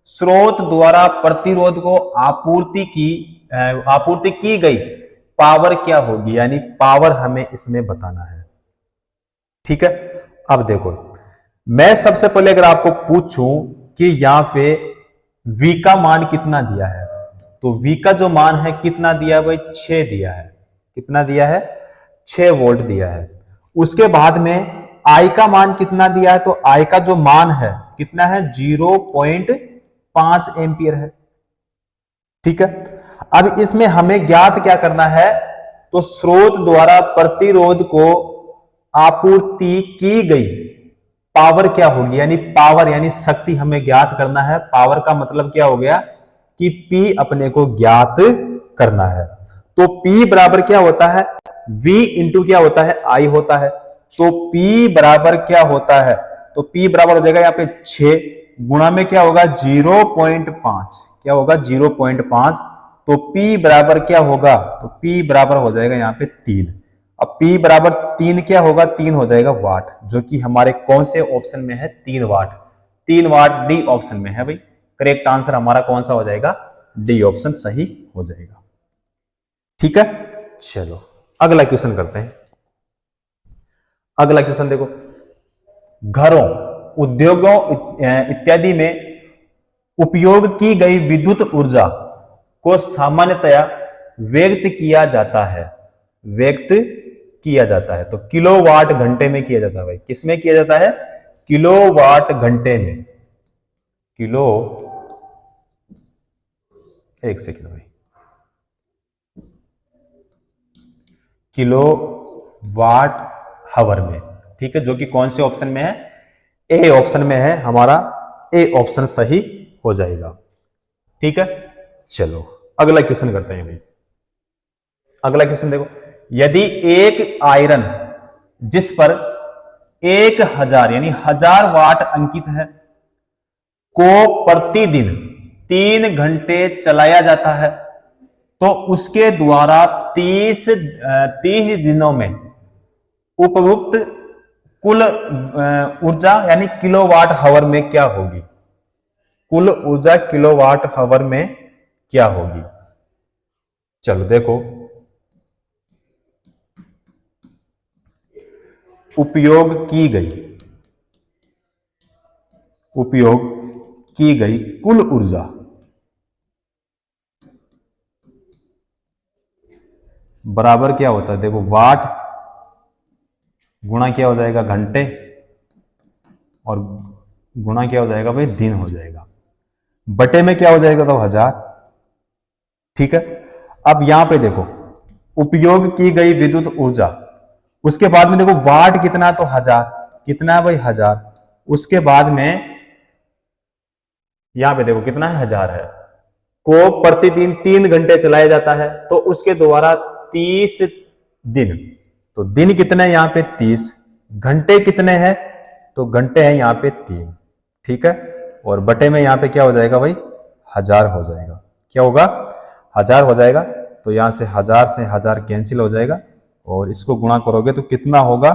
स्रोत द्वारा प्रतिरोध को आपूर्ति की गई पावर क्या होगी, यानी पावर हमें इसमें बताना है। ठीक है, अब देखो, मैं सबसे पहले अगर आपको पूछूं कि यहां पे V का मान कितना दिया है, तो V का जो मान है कितना दिया है भाई, 6 दिया है। कितना दिया है, 6 वोल्ट दिया है। उसके बाद में I का मान कितना दिया है, तो I का जो मान है कितना है, 0.5 एम्पियर है। ठीक है, अब इसमें हमें ज्ञात क्या करना है, तो स्रोत द्वारा प्रतिरोध को आपूर्ति की गई पावर क्या होगी, यानी पावर यानी शक्ति हमें ज्ञात करना है। पावर का मतलब क्या हो गया कि P अपने को ज्ञात करना है। तो P बराबर क्या होता है, V इंटू क्या होता है, I होता है। तो P बराबर क्या होता है, तो P बराबर हो जाएगा यहाँ पे 6 गुणा में क्या होगा 0.5, क्या होगा 0.5। तो P बराबर क्या होगा, तो P बराबर हो जाएगा यहाँ पे 3। अब P बराबर 3 क्या होगा, 3 हो जाएगा वाट, जो कि हमारे कौन से ऑप्शन में है, 3 वाट। 3 वाट डी ऑप्शन में है भाई। करेक्ट आंसर हमारा कौन सा हो जाएगा, डी ऑप्शन सही हो जाएगा। ठीक है, चलो अगला क्वेश्चन करते हैं। अगला क्वेश्चन देखो, घरों, उद्योगों इत्यादि में उपयोग की गई विद्युत ऊर्जा को सामान्यतया व्यक्त किया जाता है। व्यक्त किया जाता है तो किलोवाट घंटे में किया जाता है भाई। किसमें किया जाता है, किलोवाट घंटे में। किलो, एक सेकेंड भाई, किलोवाट हावर में। ठीक है, जो कि कौन से ऑप्शन में है, ए ऑप्शन में है हमारा। ए ऑप्शन सही हो जाएगा। ठीक है, चलो अगला क्वेश्चन करते हैं भाई। अगला क्वेश्चन देखो, यदि एक आयरन जिस पर 1000 यानी 1000 वाट अंकित है को प्रतिदिन 3 घंटे चलाया जाता है, तो उसके द्वारा 30 दिनों में उपयुक्त कुल ऊर्जा यानी किलोवाट हावर में क्या होगी। कुल ऊर्जा किलोवाट हावर में क्या होगी। चलो देखो, उपयोग की गई कुल ऊर्जा बराबर क्या होता है, देखो वाट गुणा क्या हो जाएगा घंटे, और गुणा क्या हो जाएगा भाई दिन हो जाएगा, बटे में क्या हो जाएगा तो 1000। ठीक है, अब यहां पे देखो उपयोग की गई विद्युत ऊर्जा, उसके बाद में देखो वाट कितना, तो 1000, कितना है भाई 1000। उसके बाद में यहां पे देखो कितना है 1000 है, को प्रतिदिन 3 घंटे चलाया जाता है, तो उसके द्वारा 30 दिन। तो दिन कितने हैं यहां पे 30, घंटे कितने हैं, तो घंटे हैं यहां पे 3। ठीक है, और बटे में यहां पे क्या हो जाएगा भाई 1000 हो जाएगा। क्या होगा 1000 हो जाएगा। तो यहां से 1000 कैंसिल हो जाएगा, और इसको गुणा करोगे तो कितना होगा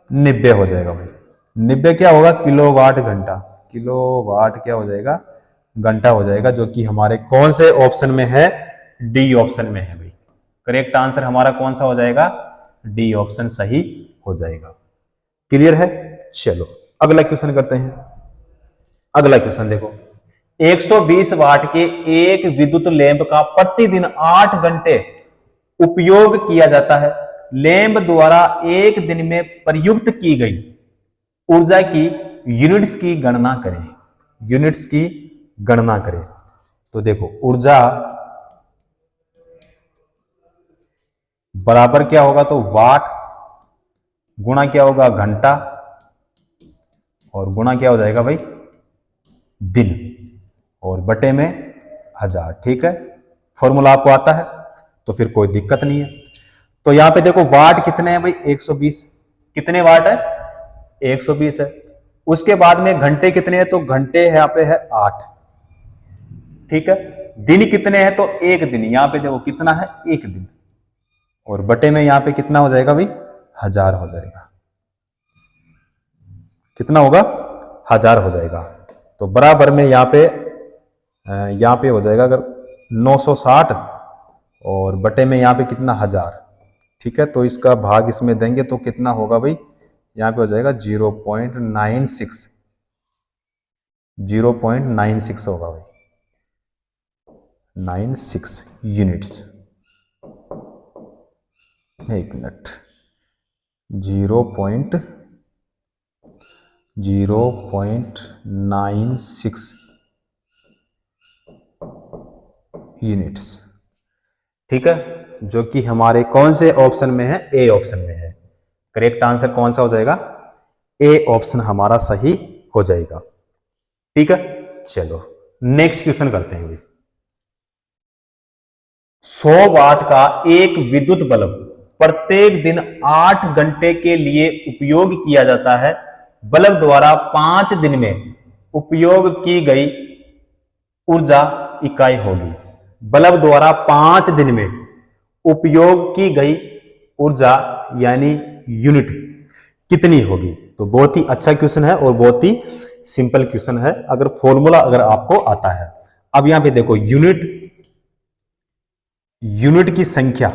90 हो जाएगा भाई। 90 क्या होगा किलोवाट घंटा, किलोवाट क्या हो जाएगा घंटा हो जाएगा, जो कि हमारे कौन से ऑप्शन में है, डी ऑप्शन में है भाई। करेक्ट आंसर हमारा कौन सा हो जाएगा, डी ऑप्शन सही हो जाएगा। क्लियर है। चलो अगला क्वेश्चन करते हैं। अगला क्वेश्चन देखो, 120 वाट के एक विद्युत लैंप का प्रतिदिन 8 घंटे उपयोग किया जाता है। लैंप द्वारा एक दिन में प्रयुक्त की गई ऊर्जा की यूनिट्स की गणना करें। यूनिट्स की गणना करें। तो देखो ऊर्जा बराबर क्या होगा, तो वाट गुणा क्या होगा घंटा, और गुणा क्या हो जाएगा भाई, दिन, और बटे में 1000। ठीक है, फॉर्मूला आपको आता है तो फिर कोई दिक्कत नहीं है। तो यहां पे देखो वाट कितने हैं भाई, 120। कितने वाट है, 120 है। उसके बाद में घंटे कितने हैं, तो घंटे यहां पे है 8। ठीक है, दिन कितने हैं, तो एक दिन, यहां पे देखो कितना है, एक दिन, और बटे में यहां पे कितना हो जाएगा भाई, 1000 हो जाएगा। कितना होगा, 1000 हो जाएगा। तो बराबर में यहां पे हो जाएगा अगर 960, और बटे में यहां पे कितना, 1000। ठीक है, तो इसका भाग इसमें देंगे तो कितना होगा भाई, यहां पे हो जाएगा 0.96, 0.96 होगा भाई, 96 यूनिट्स। एक मिनट, 0.96 यूनिट्स। ठीक है, जो कि हमारे कौन से ऑप्शन में है, ए ऑप्शन में है। करेक्ट आंसर कौन सा हो जाएगा, ए ऑप्शन हमारा सही हो जाएगा। ठीक है, चलो नेक्स्ट क्वेश्चन करते हैं। 100 वाट का एक विद्युत बल्ब प्रत्येक दिन 8 घंटे के लिए उपयोग किया जाता है। बल्ब द्वारा 5 दिन में उपयोग की गई ऊर्जा इकाई होगी। बल्ब द्वारा 5 दिन में उपयोग की गई ऊर्जा यानी यूनिट कितनी होगी। तो बहुत ही अच्छा क्वेश्चन है और बहुत ही सिंपल क्वेश्चन है, अगर फॉर्मूला अगर आपको आता है। अब यहां पे देखो यूनिट की संख्या,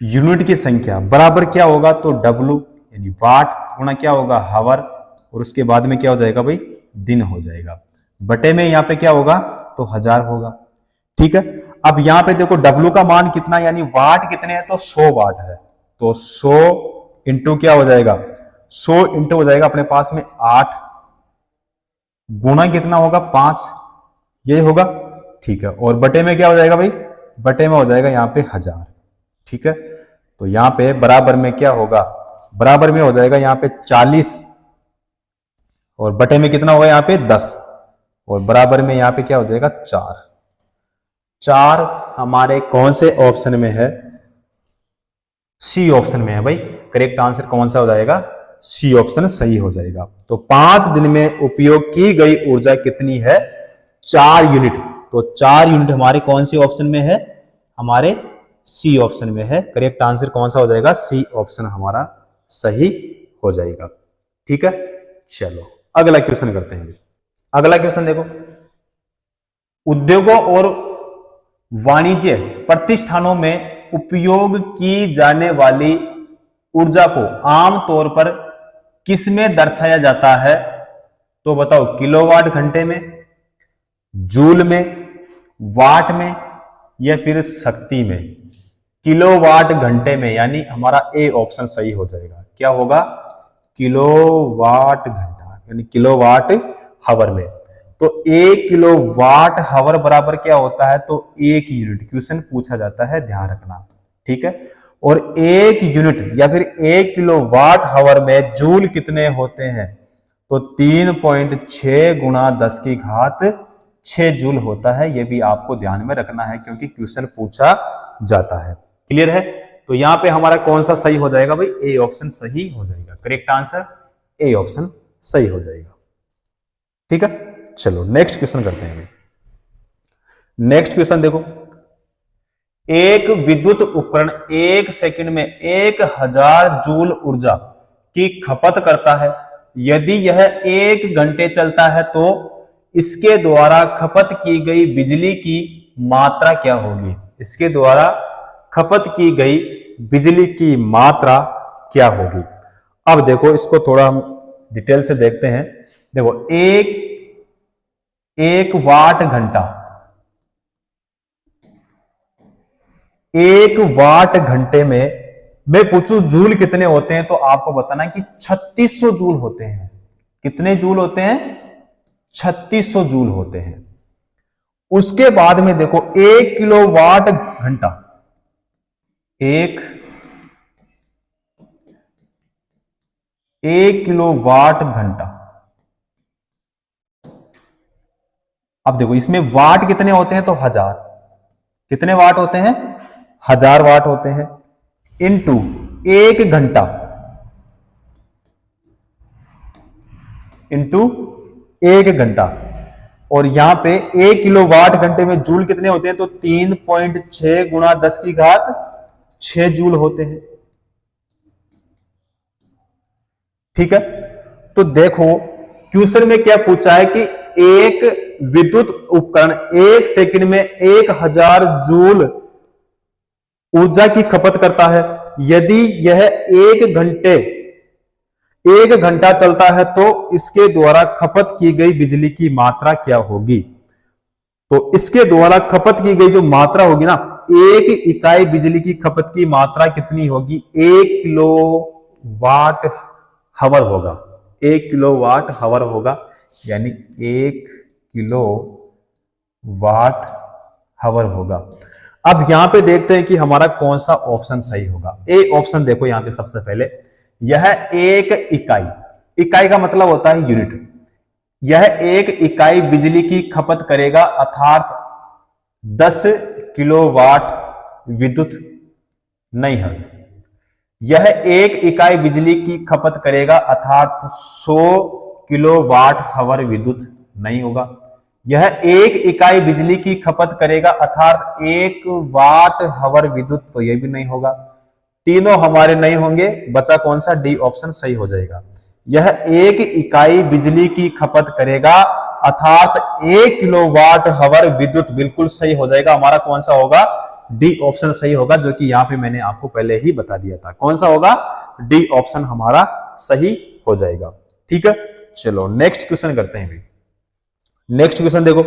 यूनिट की संख्या बराबर क्या होगा, तो W यानी वाट गुणा क्या होगा, हावर, और उसके बाद में क्या हो जाएगा भाई, दिन हो जाएगा। बटे में यहां पे क्या होगा, तो 1000 होगा। ठीक है, अब यहां पे देखो W का मान कितना, यानी वाट कितने हैं, तो 100 वाट है। तो 100 इंटू क्या हो जाएगा, 100 इंटू हो जाएगा अपने पास में 8, गुणा कितना होगा, 5, यही होगा। ठीक है, और बटे में क्या हो जाएगा भाई, बटे में हो जाएगा यहाँ पे 1000। ठीक है, तो यहाँ पे बराबर में क्या होगा, बराबर में हो जाएगा यहाँ पे 40, और बटे में कितना होगा यहाँ पे 10, और बराबर में यहाँ पे क्या हो जाएगा 4। 4 हमारे कौन से ऑप्शन में है, सी ऑप्शन में है भाई। करेक्ट आंसर कौन सा हो जाएगा, सी ऑप्शन सही हो जाएगा। तो 5 दिन में उपयोग की गई ऊर्जा कितनी है, 4 यूनिट। तो 4 यूनिट हमारे कौन सी ऑप्शन में है, हमारे सी ऑप्शन में है। करेक्ट आंसर कौन सा हो जाएगा, सी ऑप्शन हमारा सही हो जाएगा। ठीक है, चलो अगला क्वेश्चन करते हैं। अगला क्वेश्चन देखो, उद्योगों और वाणिज्य प्रतिष्ठानों में उपयोग की जाने वाली ऊर्जा को आमतौर पर किसमें दर्शाया जाता है, तो बताओ, किलोवाट घंटे में, जूल में, वाट में, या फिर शक्ति में। किलोवाट घंटे में, यानी हमारा ए ऑप्शन सही हो जाएगा। क्या होगा, किलोवाट घंटा, यानी किलोवाट हावर में। तो 1 किलोवाट हावर बराबर क्या होता है, तो 1 यूनिट। क्वेश्चन पूछा जाता है, ध्यान रखना। ठीक है, और 1 यूनिट या फिर 1 किलोवाट हावर में जूल कितने होते हैं, तो 3.6 गुणा 10 की घात 6 जूल होता है। यह भी आपको ध्यान में रखना है क्योंकि क्वेश्चन पूछा जाता है। क्लियर है, तो यहां पे हमारा कौन सा सही हो जाएगा भाई, ए ऑप्शन सही हो जाएगा। करेक्ट आंसर ए ऑप्शन सही हो जाएगा। ठीक है, चलो नेक्स्ट क्वेश्चन करते हैं। नेक्स्ट क्वेश्चन देखो, एक विद्युत उपकरण 1 सेकंड में 1000 जूल ऊर्जा की खपत करता है। यदि यह 1 घंटे चलता है तो इसके द्वारा खपत की गई बिजली की मात्रा क्या होगी। इसके द्वारा खपत की गई बिजली की मात्रा क्या होगी। अब देखो इसको थोड़ा हम डिटेल से देखते हैं। देखो, एक वाट घंटा, 1 वाट घंटे में मैं पूछूं जूल कितने होते हैं, तो आपको बताना कि 3600 जूल होते हैं। कितने जूल होते हैं, 3600 जूल होते हैं। उसके बाद में देखो 1 किलोवाट घंटा, 1 1 किलोवाट घंटा। अब देखो इसमें वाट कितने होते हैं, तो 1000। कितने वाट होते हैं, 1000 वाट होते हैं, इनटू 1 घंटा, इंटू 1 घंटा। और यहां पे 1 किलोवाट घंटे में जूल कितने होते हैं, तो 3.6 गुणा 10 की घात 6 जूल होते हैं। ठीक है, तो देखो क्वेश्चन में क्या पूछा है कि एक विद्युत उपकरण 1 सेकंड में 1000 जूल ऊर्जा की खपत करता है। यदि यह 1 घंटा चलता है तो इसके द्वारा खपत की गई बिजली की मात्रा क्या होगी। तो इसके द्वारा खपत की गई जो मात्रा होगी ना, 1 इकाई बिजली की खपत की मात्रा कितनी होगी, 1 किलोवाट हावर होगा। 1 किलोवाट हावर होगा, यानी 1 किलोवाट हावर होगा। अब यहां पे देखते हैं कि हमारा कौन सा ऑप्शन सही होगा। ए ऑप्शन देखो यहां पे सबसे पहले, यह 1 इकाई, इकाई का मतलब होता है यूनिट, यह 1 इकाई बिजली की खपत करेगा, अर्थात 10 किलोवाट विद्युत नहीं है। यह 1 इकाई बिजली की खपत करेगा, अर्थात 100 किलोवाट हावर विद्युत नहीं होगा। यह 1 इकाई बिजली की खपत करेगा, अर्थात 1 वाट हावर विद्युत, तो यह भी नहीं होगा। तीनों हमारे नहीं होंगे, बचा कौन सा, डी ऑप्शन सही हो जाएगा। यह 1 इकाई बिजली की खपत करेगा, अर्थात 1 किलोवाट हावर विद्युत, बिल्कुल सही हो जाएगा। हमारा कौन सा होगा, डी ऑप्शन सही होगा, जो कि यहां पे मैंने आपको पहले ही बता दिया था। कौन सा होगा, डी ऑप्शन हमारा सही हो जाएगा। ठीक है, चलो नेक्स्ट क्वेश्चन करते हैं भाई। नेक्स्ट क्वेश्चन देखो,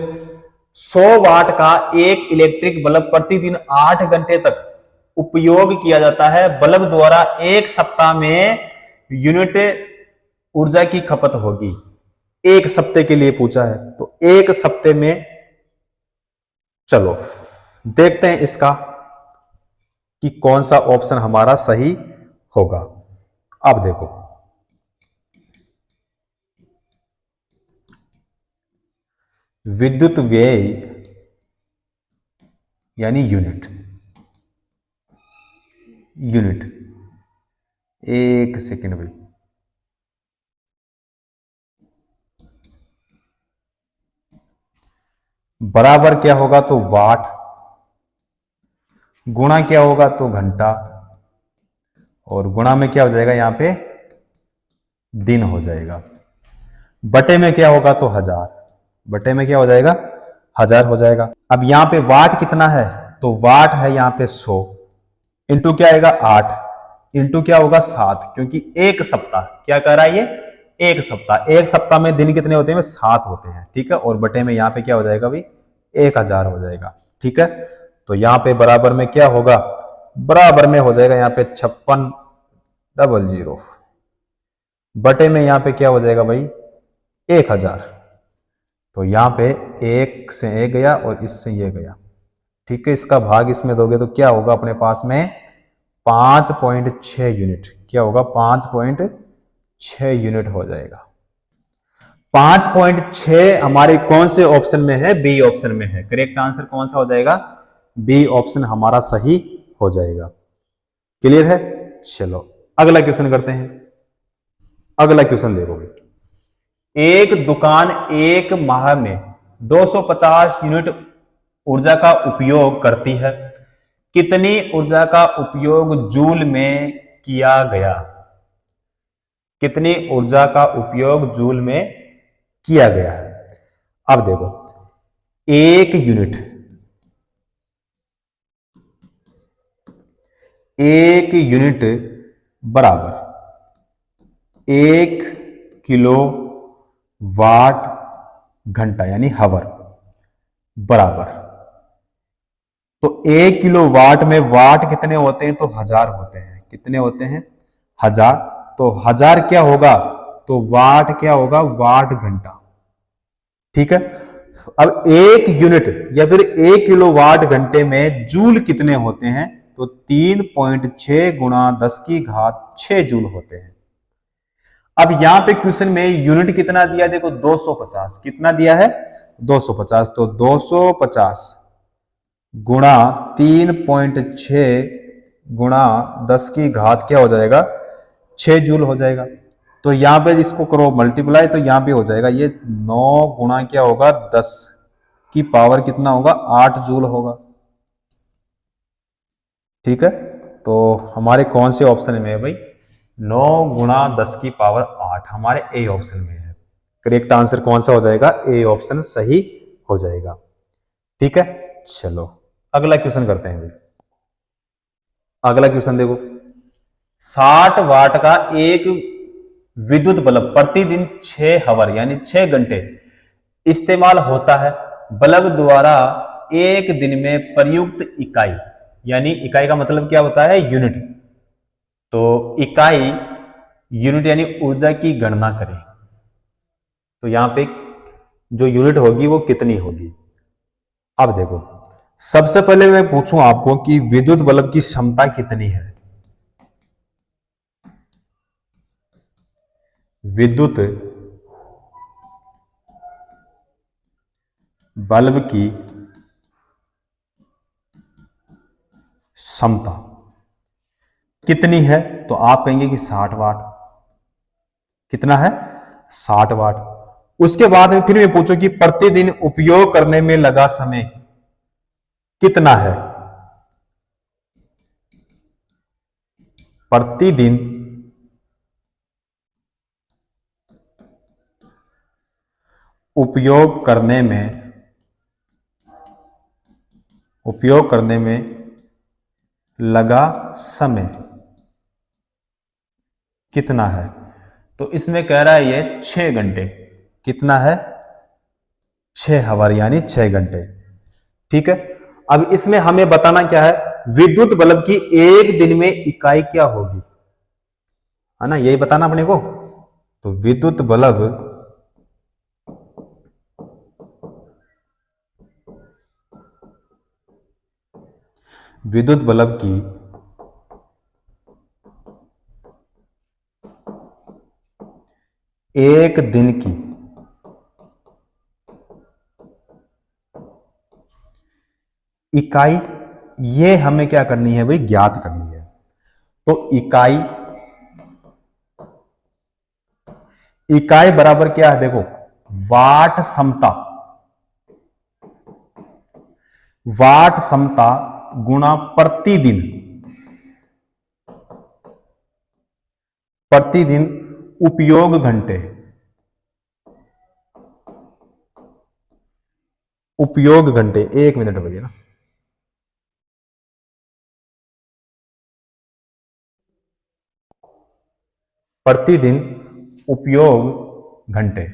100 वाट का एक इलेक्ट्रिक बल्ब प्रतिदिन 8 घंटे तक उपयोग किया जाता है। बल्ब द्वारा 1 सप्ताह में यूनिट ऊर्जा की खपत होगी। 1 सप्ताह के लिए पूछा है, तो 1 सप्ताह में, चलो देखते हैं इसका कि कौन सा ऑप्शन हमारा सही होगा। अब देखो, विद्युत व्यय यानी यूनिट, यूनिट, 1 सेकेंड भाई, बराबर क्या होगा, तो वाट, गुणा क्या होगा, तो घंटा, और गुणा में क्या हो जाएगा, यहां पे दिन हो जाएगा। बटे में क्या होगा, तो 1000, बटे में क्या हो जाएगा, 1000 हो जाएगा। अब यहां पे वाट कितना है, तो वाट है यहां पे 100, इंटू क्या आएगा 8, इंटू क्या होगा 7, क्योंकि 1 सप्ताह, क्या कह रहा है ये, 1 सप्ताह, 1 सप्ताह में दिन कितने होते हैं, 7 होते हैं। ठीक है, और बटे में यहां पे क्या हो जाएगा भाई, 1000 हो जाएगा। ठीक है, तो यहां पे बराबर में क्या होगा, बराबर में हो जाएगा यहां पे 5600, बटे में यहां पे क्या हो जाएगा भाई, 1000। तो यहां पे 1 से 1 गया और इससे ये गया। ठीक है, इसका भाग इसमें दोगे तो क्या होगा, अपने पास में 5.6 यूनिट, क्या होगा, 5.6 यूनिट हो जाएगा। 5.6 हमारे कौन से ऑप्शन में है, बी ऑप्शन में है। करेक्ट आंसर कौन सा हो जाएगा, बी ऑप्शन हमारा सही हो जाएगा। क्लियर है, चलो अगला क्वेश्चन करते हैं। अगला क्वेश्चन देखो, एक दुकान 1 माह में 250 यूनिट ऊर्जा का उपयोग करती है। कितनी ऊर्जा का उपयोग जूल में किया गया, कितनी ऊर्जा का उपयोग जूल में किया गया है। अब देखो, 1 यूनिट, 1 यूनिट बराबर 1 किलो वाट घंटा, यानी हावर, बराबर, तो 1 किलो वाट में वाट कितने होते हैं, तो 1000 होते हैं। कितने होते हैं, 1000, तो 1000 क्या होगा, तो वाट क्या होगा, वाट घंटा। ठीक है, अब 1 यूनिट या फिर 1 किलो वाट घंटे में जूल कितने होते हैं, तो 3.6 गुणा 10 की घात 6 जूल होते हैं। अब यहां पे क्वेश्चन में यूनिट कितना दिया, देखो 250, कितना दिया है 250, तो 250 गुणा 3.6 गुणा 10 की घात क्या हो जाएगा 6 जूल हो जाएगा। तो यहां पे इसको करो मल्टीप्लाई, तो यहां पे हो जाएगा ये 9 गुणा क्या होगा 10 की पावर कितना होगा 8 जूल होगा। ठीक है, तो हमारे कौन से ऑप्शन में है भाई 9 गुणा 10 की पावर 8, हमारे ए ऑप्शन में है। करेक्ट आंसर कौन सा हो जाएगा, ए ऑप्शन सही हो जाएगा। ठीक है, चलो अगला क्वेश्चन करते हैं भाई। अगला क्वेश्चन देखो, 60 वाट का एक विद्युत बल्ब प्रतिदिन 6 आवर यानी 6 घंटे इस्तेमाल होता है। बल्ब द्वारा एक दिन में प्रयुक्त इकाई, यानी इकाई का मतलब क्या होता है यूनिट, तो इकाई यूनिट यानी ऊर्जा की गणना करें। तो यहां पे जो यूनिट होगी वो कितनी होगी। अब देखो सबसे पहले मैं पूछूं आपको कि विद्युत बल्ब की क्षमता कितनी है। विद्युत बल्ब की क्षमता कितनी है, तो आप कहेंगे कि 60 वाट। कितना है 60 वाट। उसके बाद में फिर मैं पूछो कि प्रतिदिन उपयोग करने में लगा समय कितना है। प्रतिदिन उपयोग करने में लगा समय कितना है, तो इसमें कह रहा है ये 6 घंटे। कितना है 6 आवर यानी 6 घंटे। ठीक है, अब इसमें हमें बताना क्या है, विद्युत बल्ब की एक दिन में इकाई क्या होगी, है ना, यही बताना अपने को। तो विद्युत बल्ब की एक दिन की इकाई, ये हमें क्या करनी है भाई ज्ञात करनी है। तो इकाई बराबर क्या है, देखो वाट क्षमता, वाट क्षमता गुणा प्रतिदिन, प्रतिदिन उपयोग घंटे, उपयोग घंटे। 1 मिनट भैया ना, प्रतिदिन उपयोग घंटे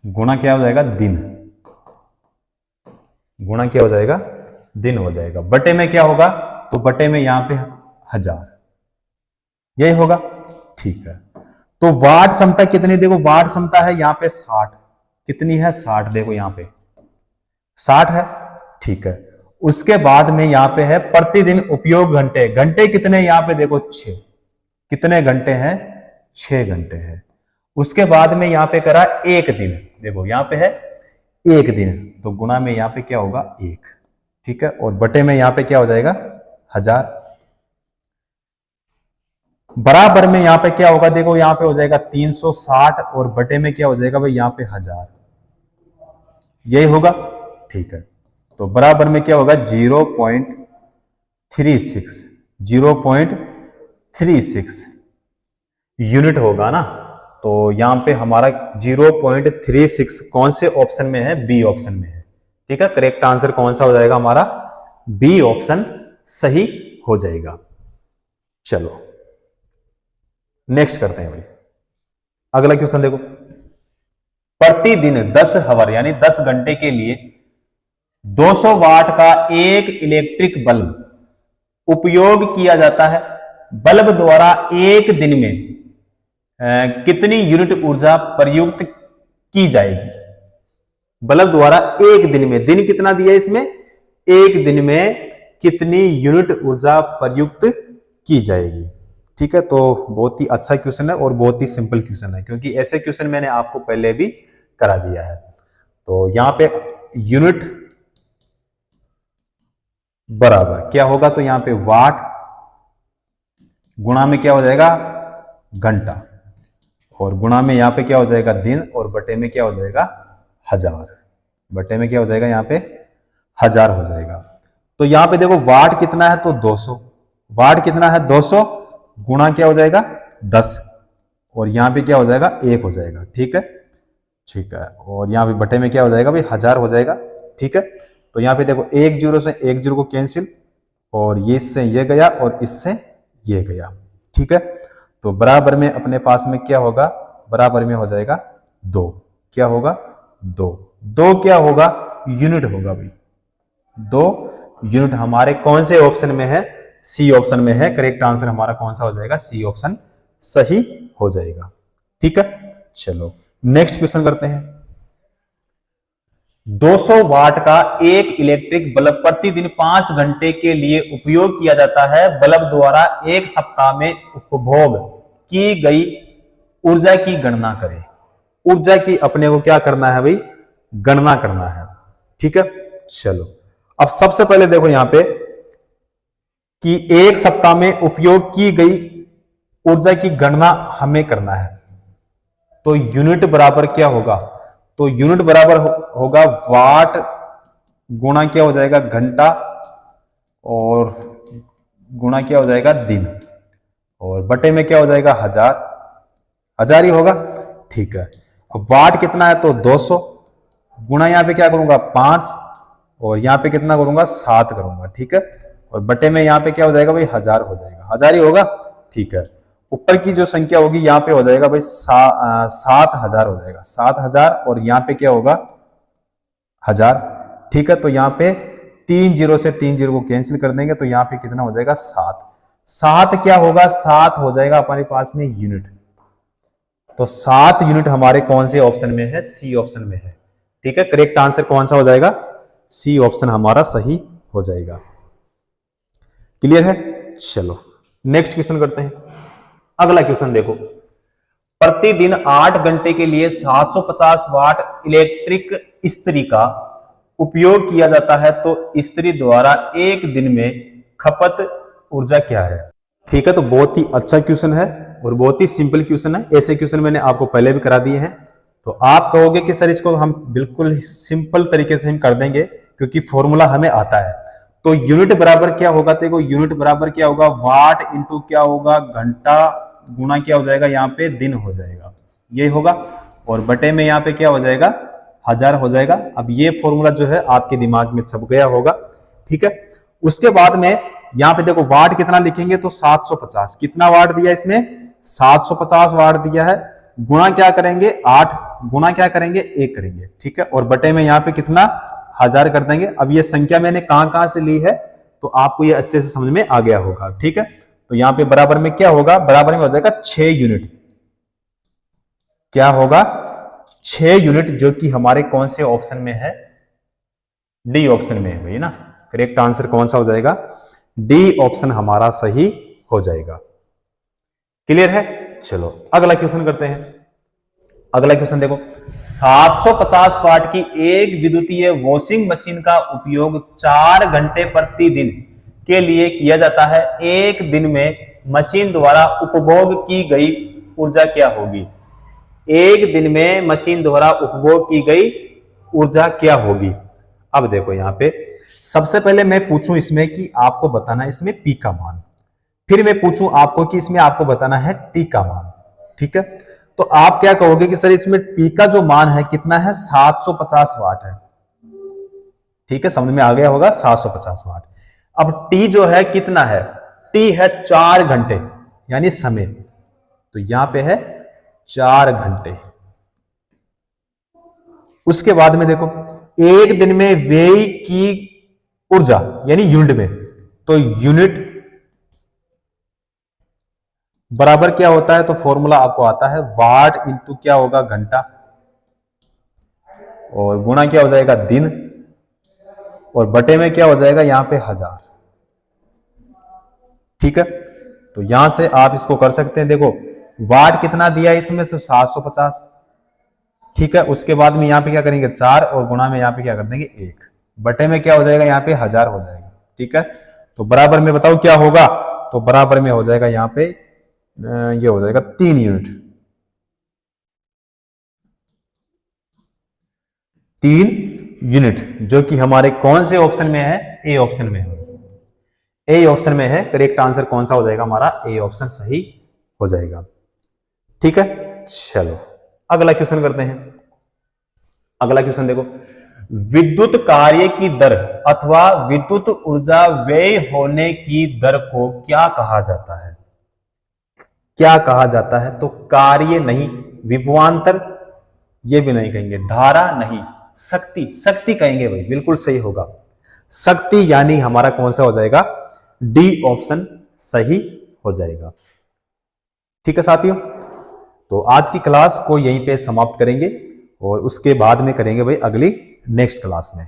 गुणा क्या हो जाएगा दिन, गुणा क्या हो जाएगा दिन हो जाएगा। बटे में क्या होगा, तो बटे में यहां पे 1000, यही होगा। ठीक है, तो वाट क्षमता कितनी, देखो वाट क्षमता है यहां पे 60, कितनी है 60, देखो यहां पे 60 है। ठीक है, उसके बाद में यहां पे है प्रतिदिन उपयोग घंटे, घंटे कितने यहां पे देखो 6, कितने घंटे हैं 6 घंटे हैं। उसके बाद में यहां पे करा एक दिन, देखो यहां पे है एक दिन, तो गुणा में यहां पे क्या होगा 1। ठीक है, और बटे में यहां पे क्या हो जाएगा 1000, बराबर में यहां पे क्या होगा, देखो यहां पे हो जाएगा 360 और बटे में क्या हो जाएगा भाई यहां पे 1000, यही होगा। ठीक है, तो बराबर में क्या होगा 0.36, 0.36 यूनिट होगा ना। तो यहां पे हमारा 0.36 कौन से ऑप्शन में है, बी ऑप्शन में है। ठीक है, करेक्ट आंसर कौन सा हो जाएगा हमारा, बी ऑप्शन सही हो जाएगा। चलो नेक्स्ट करते हैं भाई, अगला क्वेश्चन देखो, प्रतिदिन 10 आवर यानी 10 घंटे के लिए 200 वाट का एक इलेक्ट्रिक बल्ब उपयोग किया जाता है। बल्ब द्वारा एक दिन में कितनी यूनिट ऊर्जा प्रयुक्त की जाएगी। बल्ब द्वारा एक दिन में, दिन कितना दिया इसमें, एक दिन में कितनी यूनिट ऊर्जा प्रयुक्त की जाएगी। ठीक है, तो बहुत ही अच्छा क्वेश्चन है और बहुत ही सिंपल क्वेश्चन है, क्योंकि ऐसे क्वेश्चन मैंने आपको पहले भी करा दिया है। तो यहाँ पे यूनिट बराबर क्या होगा, तो यहाँ पे वाट गुणा में क्या हो जाएगा घंटा, और गुणा में यहाँ पे क्या हो जाएगा दिन, और बटे में क्या हो जाएगा हजार, बटे में क्या हो जाएगा यहाँ पे हजार हो जाएगा। तो यहाँ पे देखो वाट कितना है, तो 200, वाट कितना है 200, गुणा क्या हो जाएगा 10, और यहाँ पे क्या हो जाएगा 1 हो जाएगा। ठीक है, ठीक है, और यहाँ पे बटे में क्या हो जाएगा भाई 1000 हो जाएगा। ठीक है, तो यहाँ पे देखो 1 जीरो से 1 जीरो को कैंसिल, और ये इससे ये गया और इससे ये गया। ठीक है, तो बराबर में अपने पास में क्या होगा, बराबर में हो जाएगा 2, क्या होगा 2, 2 क्या होगा यूनिट होगा भाई, 2 यूनिट हमारे कौन से ऑप्शन में है, सी ऑप्शन में है। करेक्ट आंसर हमारा कौन सा हो जाएगा, सी ऑप्शन सही हो जाएगा। ठीक है, चलो नेक्स्ट क्वेश्चन करते हैं। 200 वाट का एक इलेक्ट्रिक बल्ब प्रतिदिन 5 घंटे के लिए उपयोग किया जाता है। बल्ब द्वारा एक सप्ताह में उपभोग की गई ऊर्जा की गणना करें। ऊर्जा की अपने को क्या करना है भाई, गणना करना है। ठीक है, चलो अब सबसे पहले देखो यहां पे कि एक सप्ताह में उपयोग की गई ऊर्जा की गणना हमें करना है। तो यूनिट बराबर क्या होगा, तो यूनिट बराबर होगा वाट गुणा क्या हो जाएगा घंटा, और गुणा क्या हो जाएगा दिन, और बटे में क्या हो जाएगा हजार, हजार ही होगा। ठीक है, अब वाट कितना है, तो 200, गुणा यहां पे क्या करूंगा 5, और यहां पे कितना करूंगा 7 करूंगा। ठीक है, और बटे में यहां पे क्या हो जाएगा भाई 1000 हो जाएगा, 1000 ही होगा। ठीक है, ऊपर की जो संख्या होगी यहाँ पे हो जाएगा भाई 7000 हो जाएगा, 7000, और यहाँ पे क्या होगा 1000। ठीक है, तो यहाँ पे 3 जीरो से 3 जीरो को कैंसिल कर देंगे, तो यहाँ पे कितना हो जाएगा 7, 7 क्या होगा 7 हो जाएगा हमारे पास में यूनिट। तो 7 यूनिट हमारे कौन से ऑप्शन में है, सी ऑप्शन में है। ठीक है, करेक्ट आंसर कौन सा हो जाएगा, सी ऑप्शन हमारा सही हो जाएगा। क्लियर है, चलो नेक्स्ट क्वेश्चन करते हैं। अगला क्वेश्चन देखो, प्रतिदिन 8 घंटे के लिए 750 वाट इलेक्ट्रिक इस्त्री का उपयोग किया जाता है, तो इस्त्री द्वारा एक दिन में खपत ऊर्जा क्या है। ठीक है, तो बहुत ही अच्छा क्वेश्चन है और बहुत ही सिंपल क्वेश्चन है। ऐसे क्वेश्चन मैंने आपको पहले भी करा दिए हैं। तो आप कहोगे कि सर इसको हम बिल्कुल सिंपल तरीके से हम कर देंगे, क्योंकि फॉर्मूला हमें आता है। तो यूनिट बराबर क्या होगा, देखो यूनिट बराबर क्या होगा, वाट इंटू क्या होगा घंटा, गुणा क्या हो जाएगा यहाँ पे दिन हो जाएगा, ये होगा, और बटे में यहाँ पे क्या हो जाएगा 1000 हो जाएगा। अब ये फॉर्मूला जो है आपके दिमाग में छप गया होगा। ठीक है, उसके बाद में यहाँ पे देखो वाट कितना लिखेंगे, तो 750, कितना वाट दिया इसमें 750 वाट दिया है, गुणा क्या करेंगे 8, गुणा क्या करेंगे 1 करेंगे। ठीक है, और बटे में यहाँ पे कितना 1000 कर देंगे। अब ये संख्या मैंने कहां से ली है, तो आपको ये अच्छे से समझ में आ गया होगा। ठीक है, तो यहां पे बराबर में क्या होगा, बराबर में हो जाएगा 6 यूनिट, क्या होगा 6 यूनिट, जो कि हमारे कौन से ऑप्शन में है, डी ऑप्शन में है भाई ना। करेक्ट आंसर कौन सा हो जाएगा, डी ऑप्शन हमारा सही हो जाएगा। क्लियर है, चलो अगला क्वेश्चन करते हैं। अगला क्वेश्चन देखो, 750 वाट की एक विद्युतीय वॉशिंग मशीन का उपयोग 4 घंटे प्रतिदिन के लिए किया जाता है। एक दिन में मशीन द्वारा उपभोग की गई ऊर्जा क्या होगी। एक दिन में मशीन द्वारा उपभोग की गई ऊर्जा क्या होगी। अब देखो यहां पे सबसे पहले मैं पूछूं इसमें कि आपको बताना है इसमें पी का मान, फिर मैं पूछूं आपको कि इसमें आपको बताना है टी का मान। ठीक है, तो आप क्या कहोगे कि सर इसमें पी का जो मान है कितना है 750 वाट है। ठीक है, समझ में आ गया होगा 750 वाट। अब टी जो है कितना है, टी है 4 घंटे यानी समय, तो यहां पे है 4 घंटे। उसके बाद में देखो एक दिन में व्यय की ऊर्जा यानी यूनिट में, तो यूनिट बराबर क्या होता है, तो फॉर्मूला आपको आता है वाट इंटू क्या होगा घंटा, और गुणा क्या हो जाएगा दिन, और बटे में क्या हो जाएगा यहां पे 1000। ठीक है, तो यहां से आप इसको कर सकते हैं। देखो वाट कितना दिया है इसमें, तो 750। ठीक है, उसके बाद में यहाँ पे क्या करेंगे 4 और गुणा में यहाँ पे क्या कर देंगे 1, बटे में क्या हो जाएगा यहाँ पे 1000 हो जाएगा। ठीक है, तो बराबर में बताओ क्या होगा, तो बराबर में हो जाएगा यहाँ पे ये हो जाएगा 3 यूनिट। 3 यूनिट जो कि हमारे कौन से ऑप्शन में है, ए ऑप्शन में है। ए ऑप्शन में है, करेक्ट आंसर कौन सा हो जाएगा हमारा, ए ऑप्शन सही हो जाएगा। ठीक है, चलो अगला क्वेश्चन करते हैं। अगला क्वेश्चन देखो, विद्युत कार्य की दर अथवा विद्युत ऊर्जा व्यय होने की दर को क्या कहा जाता है? क्या कहा जाता है, तो कार्य नहीं, विभवांतर ये भी नहीं कहेंगे, धारा नहीं, शक्ति, शक्ति कहेंगे भाई, बिल्कुल सही होगा शक्ति, यानी हमारा कौन सा हो जाएगा, डी ऑप्शन सही हो जाएगा। ठीक है साथियों, तो आज की क्लास को यहीं पे समाप्त करेंगे और उसके बाद में करेंगे भाई अगली नेक्स्ट क्लास में।